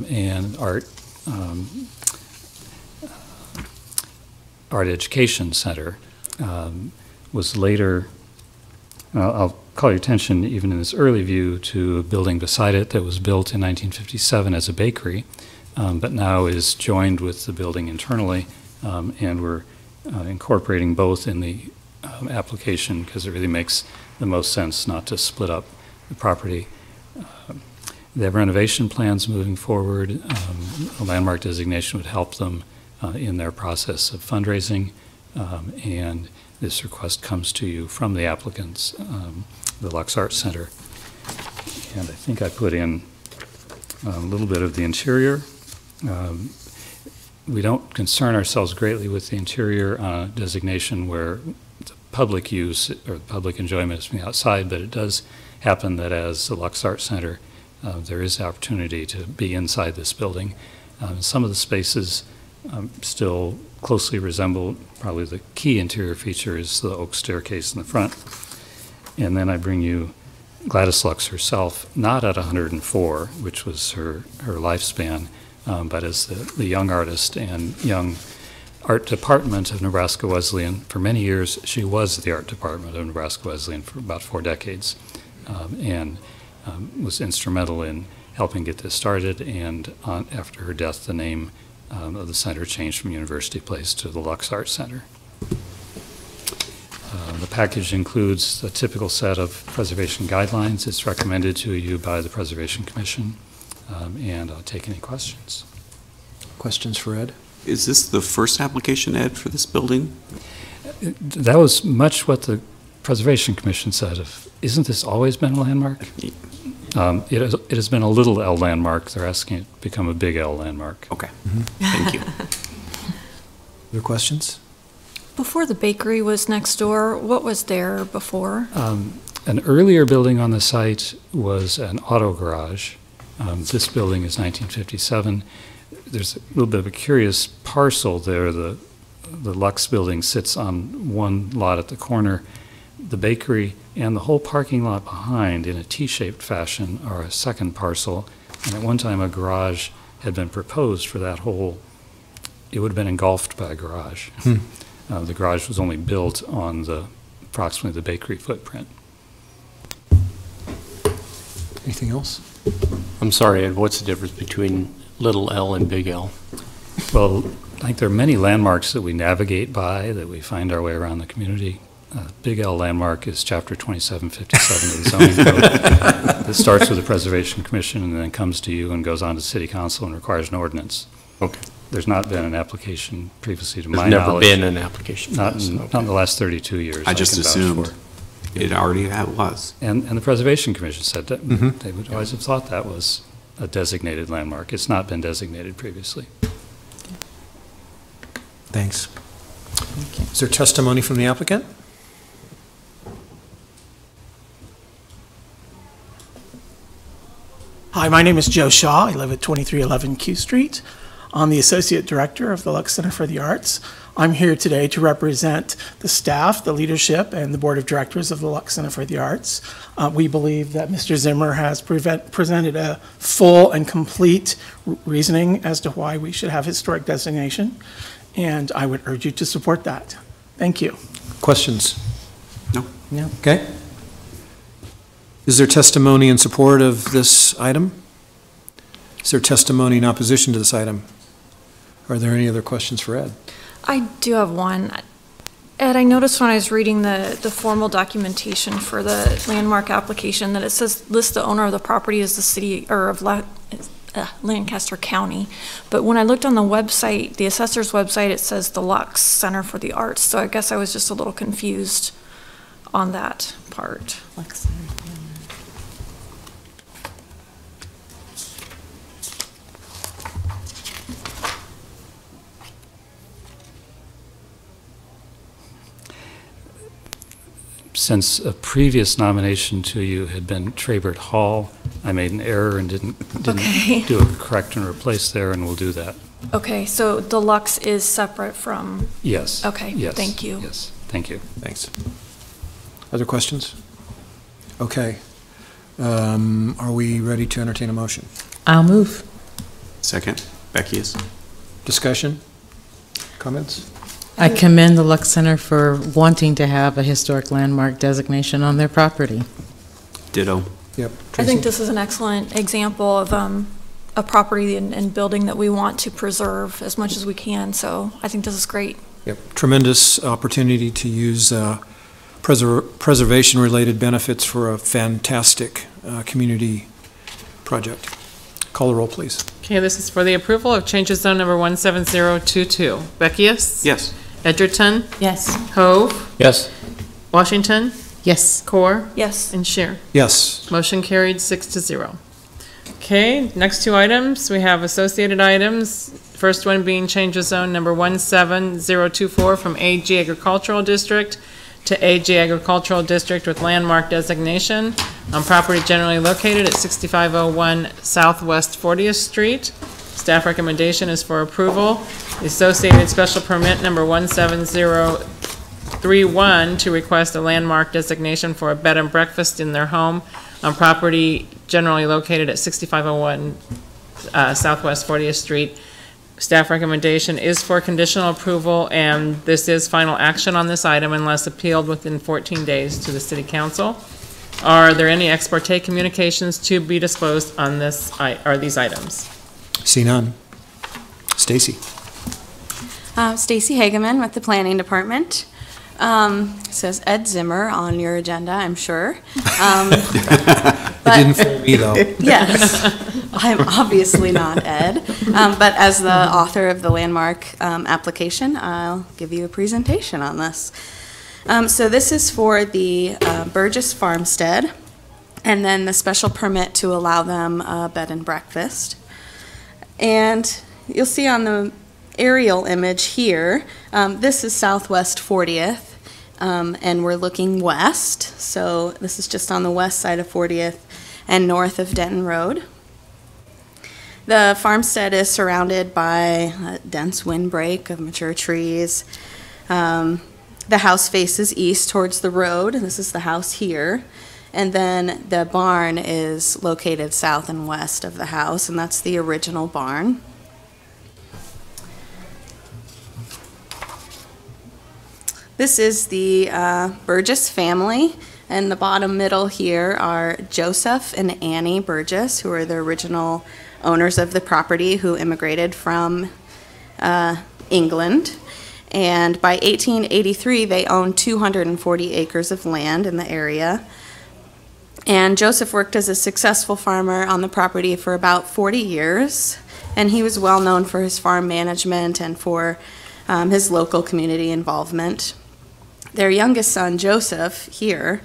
and art education center. Was later, I'll call your attention even in this early view to a building beside it that was built in 1957 as a bakery, but now is joined with the building internally, and we're incorporating both in the application because it really makes the most sense not to split up the property. They have renovation plans moving forward. A landmark designation would help them in their process of fundraising and this request comes to you from the applicants, the Lux Art Center. And I think I put in a little bit of the interior. We don't concern ourselves greatly with the interior on a designation where the public use or public enjoyment is from the outside, but it does happen that as the Lux Art Center, there is opportunity to be inside this building. Some of the spaces still closely resemble, probably the key interior feature is the oak staircase in the front. And then I bring you Gladys Lux herself, not at 104, which was her lifespan, but as the young artist and young art department of Nebraska Wesleyan. For many years, she was the art department of Nebraska Wesleyan for about 4 decades, and was instrumental in helping get this started. And after her death, the name of the center changed from University Place to the Lux Art Center. The package includes a typical set of preservation guidelines. It's recommended to you by the Preservation Commission, and I'll take any questions. Questions for Ed? Is this the first application, Ed, for this building? That was much what the Preservation Commission said. Isn't this always been a landmark? It has been a little L landmark. They're asking it to become a big L landmark. Okay. Thank you. Other questions? Before the bakery was next door, what was there before? An earlier building on the site was an auto garage. This building is 1957. There's a little bit of a curious parcel there. The Lux building sits on one lot at the corner. The bakery and the whole parking lot behind in a T-shaped fashion are a second parcel. And at one time a garage had been proposed for that whole, it would have been engulfed by a garage. The garage was only built on approximately the bakery footprint. Anything else? I'm sorry, Ed, what's the difference between little L and big L? Well, I think there are many landmarks that we navigate by, that we find our way around the community. Big L landmark is Chapter 2757 of the zoning code. It starts with the Preservation Commission and then comes to you and goes on to City Council and requires an ordinance. Okay. There's not been an application previously to my There's knowledge. never been an application. Not in the last 32 years. I just can vouch assumed for. it already was. And the Preservation Commission said that they would always have thought that was a designated landmark. It's not been designated previously. Thanks. Is there testimony from the applicant? Hi, my name is Joe Shaw. I live at 2311 Q Street. I'm the Associate Director of the Lux Center for the Arts. I'm here today to represent the staff, the leadership, and the Board of Directors of the Lux Center for the Arts. We believe that Mr. Zimmer has presented a full and complete reasoning as to why we should have historic designation, and I would urge you to support that. Thank you. Questions? No. No. Okay. Is there testimony in support of this item? Is there testimony in opposition to this item? Are there any other questions for Ed? I do have one. Ed, I noticed when I was reading the formal documentation for the landmark application that it says list the owner of the property as the city or of Lancaster County. But when I looked on the website, the assessor's website, it says the Lux Center for the Arts. So I guess I was just a little confused on that part. Lux Center. Since a previous nomination to you had been Trabert Hall, I made an error and didn't do a correct and replace there, and we'll do that. Okay, so the Lux is separate from... Yes. Okay, yes, thank you. Yes, thank you. Thanks. Other questions? Okay. Are we ready to entertain a motion? I'll move. Second. Becky is. Discussion? Comments? I commend the Lux Center for wanting to have a historic landmark designation on their property. Ditto. Yep. I think this is an excellent example of a property and building that we want to preserve as much as we can, so I think this is great. Yep. Tremendous opportunity to use preservation-related benefits for a fantastic community project. Call the roll, please. Okay, this is for the approval of changes zone number 17022. Beckius? Yes. Edgerton, Yes. Hove, Yes. Washington, Yes. Core, Yes. and Shear. Yes. Motion carried 6-0. Okay, next two items, we have associated items. First one being change of zone number 17024 from AG Agricultural District to AG Agricultural District with landmark designation on property generally located at 6501 Southwest 40th Street. Staff recommendation is for approval. The associated special permit number 17031 to request a landmark designation for a bed and breakfast in their home on property generally located at 6501 Southwest 40th Street. Staff recommendation is for conditional approval, and this is final action on this item unless appealed within 14 days to the City Council. Are there any ex parte communications to be disclosed on these items? See none. Stacy. Stacy Hageman with the Planning Department. Says Ed Zimmer on your agenda, I'm sure. It didn't fool me, though. Yes, I'm obviously not Ed. But as the author of the landmark application, I'll give you a presentation on this. So this is for the Burgess Farmstead, and then the special permit to allow them a bed and breakfast. And you'll see on the aerial image here, this is Southwest 40th, and we're looking west. So this is just on the west side of 40th and north of Denton Road. The farmstead is surrounded by a dense windbreak of mature trees. The house faces east towards the road. This is the house here. And then the barn is located south and west of the house, and that's the original barn. This is the Burgess family, and the bottom middle here are Joseph and Annie Burgess, who are the original owners of the property who immigrated from England. And by 1883, they owned 240 acres of land in the area. And Joseph worked as a successful farmer on the property for about 40 years, and he was well known for his farm management and for his local community involvement. Their youngest son, Joseph, here,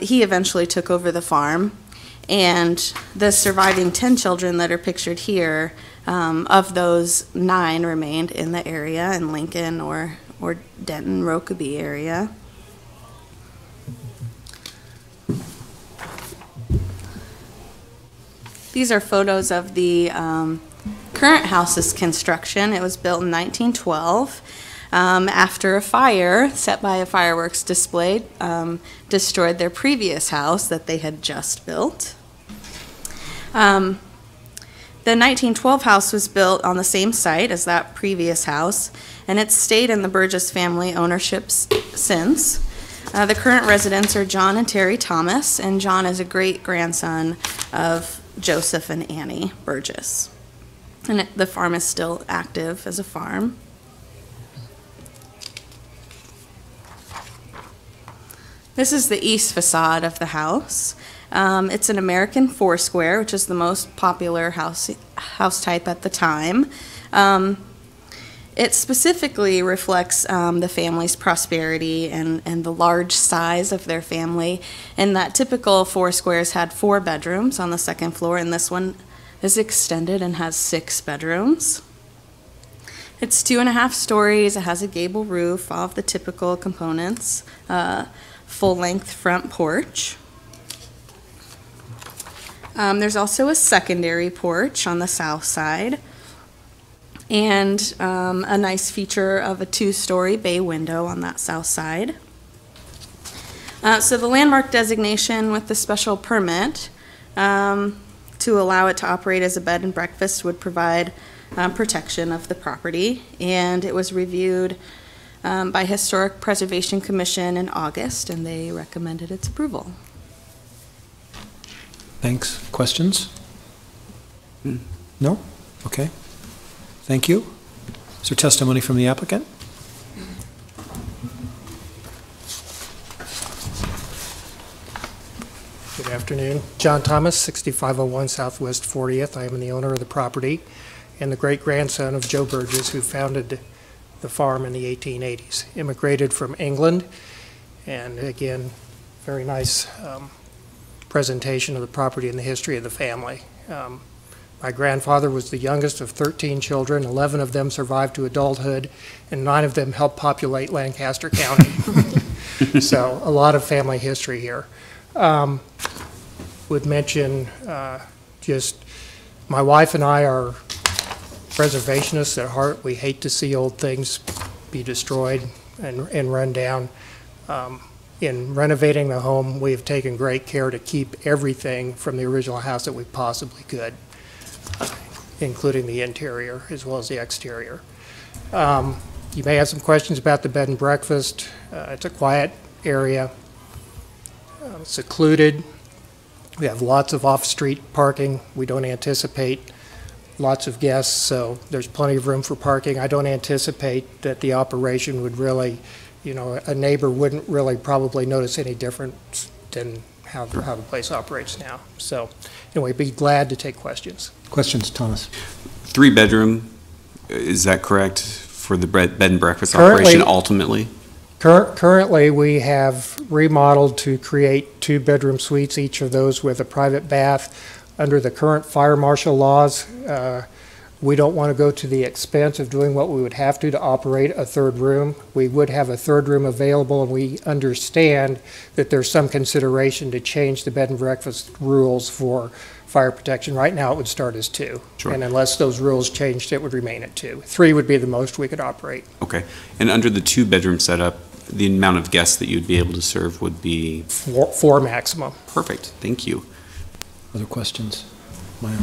he eventually took over the farm, and the surviving 10 children that are pictured here, of those 9 remained in the area in Lincoln or Denton, Rokeby area. These are photos of the current house's construction. It was built in 1912 after a fire set by a fireworks display destroyed their previous house that they had just built. The 1912 house was built on the same site as that previous house, and it's stayed in the Burgess family ownership since. The current residents are John and Terry Thomas, and John is a great-grandson of Joseph and Annie Burgess. And the farm is still active as a farm. This is the east facade of the house. It's an American four-square, which is the most popular house type at the time. It specifically reflects the family's prosperity and the large size of their family. And that typical four squares had 4 bedrooms on the second floor, and this one is extended and has 6 bedrooms. It's 2.5 stories. It has a gable roof, all of the typical components, full-length front porch. There's also a secondary porch on the south side, and a nice feature of a 2-story bay window on that south side. So the landmark designation with the special permit to allow it to operate as a bed and breakfast would provide protection of the property, and it was reviewed by Historic Preservation Commission in August, and they recommended its approval. Thanks. Questions? No? Okay. Thank you. Is there testimony from the applicant? Good afternoon. John Thomas, 6501 Southwest 40th. I am the owner of the property and the great-grandson of Joe Burgess, who founded the farm in the 1880s. Immigrated from England, and again, very nice presentation of the property and the history of the family. My grandfather was the youngest of 13 children. 11 of them survived to adulthood, and 9 of them helped populate Lancaster County. So a lot of family history here. Would mention just my wife and I are preservationists at heart. We hate to see old things be destroyed and run down. In renovating the home, we have taken great care to keep everything from the original house that we possibly could, including the interior as well as the exterior. You may have some questions about the bed and breakfast. It's a quiet area, secluded. We have lots of off-street parking. We don't anticipate lots of guests, so there's plenty of room for parking. I don't anticipate that the operation would really, you know, a neighbor wouldn't really probably notice any difference than how the place operates now. So anyway, be glad to take questions. Questions, Thomas? 3-bedroom, is that correct, for the bed and breakfast operation ultimately? Currently, we have remodeled to create 2-bedroom suites, each of those with a private bath. Under the current fire marshal laws, we don't want to go to the expense of doing what we would have to operate a 3rd room. We would have a 3rd room available, and we understand that there's some consideration to change the bed and breakfast rules for fire protection. Right now, it would start as 2. Sure. And unless those rules changed, it would remain at 2. 3 would be the most we could operate. Okay. And under the 2-bedroom setup, the amount of guests that you'd be able to serve would be? 4 maximum. Perfect. Thank you. Other questions? Maya?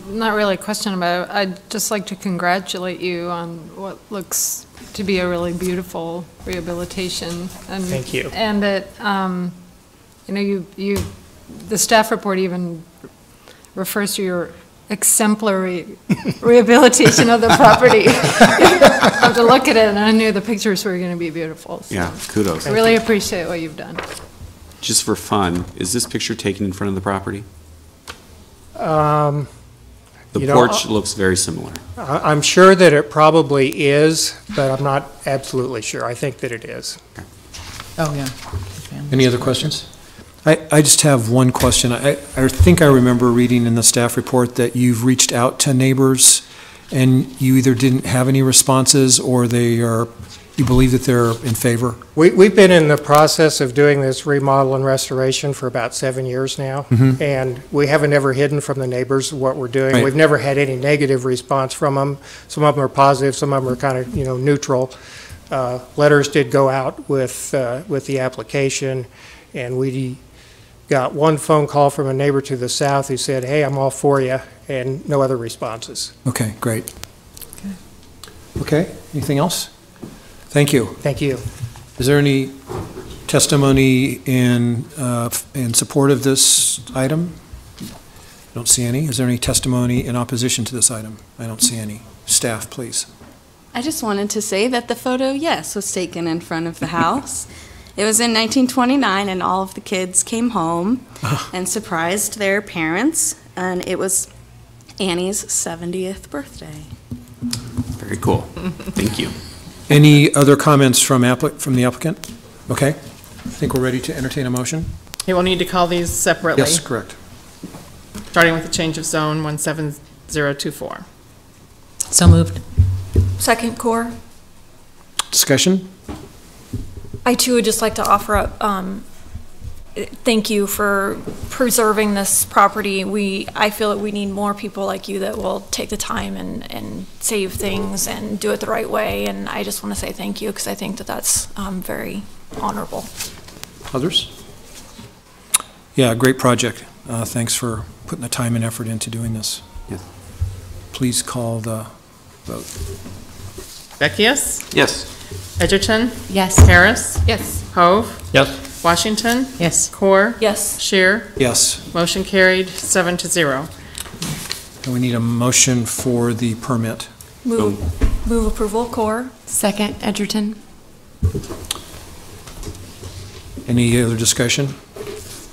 Not really a question about it. I'd just like to congratulate you on what looks to be a really beautiful rehabilitation. And, thank you. And that, you know, the staff report even refers to your exemplary rehabilitation of the property. I have to look at it, and I knew the pictures were going to be beautiful. So Yeah, kudos. I really appreciate what you've done. Just for fun, is this picture taken in front of the property? The porch looks very similar. I'm sure that it probably is, but I'm not absolutely sure. I think that it is. Oh, yeah. Any other questions? I just have one question. I think I remember reading in the staff report that you've reached out to neighbors and you either didn't have any responses or you believe that they're in favor? We've been in the process of doing this remodel and restoration for about 7 years now, and we haven't ever hidden from the neighbors what we're doing. Right. We've never had any negative response from them. Some of them are positive, some of them are kind of, you know, neutral. Letters did go out with the application, and we got one phone call from a neighbor to the south who said, "Hey, I'm all for you," and no other responses. Okay, great. Okay, anything else? Thank you. Thank you. Is there any testimony in support of this item? I don't see any. Is there any testimony in opposition to this item? I don't see any. Staff, please. I just wanted to say that the photo, yes, was taken in front of the house. It was in 1929, and all of the kids came home and surprised their parents, and it was Annie's 70th birthday. Very cool. Thank you. Any other comments from the applicant? Okay. I think we're ready to entertain a motion. You will need to call these separately. Yes, correct. Starting with the change of zone 17024. So moved. Second, Core. Discussion? I too would just like to offer up, thank you for preserving this property. I feel that we need more people like you that will take the time and save things and do it the right way. And I just want to say thank you because I think that that's very honorable. Others? Yeah, great project. Thanks for putting the time and effort into doing this. Yeah. Please call the vote. Beckius? Yes. Edgerton? Yes. Harris? Yes. Hove? Yes. Washington? Yes. Core? Yes. Shear? Yes. Motion carried, 7-0. And we need a motion for the permit. Move approval, Core. Second, Edgerton. Any other discussion?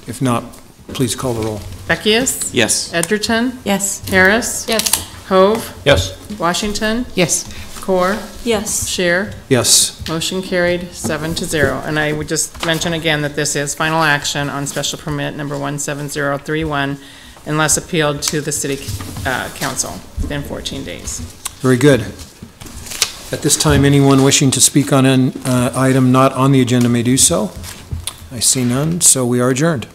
If not, please call the roll. Beckius? Yes. Edgerton? Yes. Harris? Yes. Hove? Yes. Washington? Yes. Core, Yes. Shear. Yes. Motion carried 7-0. And I would just mention again that this is final action on special permit number 17031 unless appealed to the city council within 14 days. Very good. At this time, anyone wishing to speak on an item not on the agenda may do so. I see none, so we are adjourned.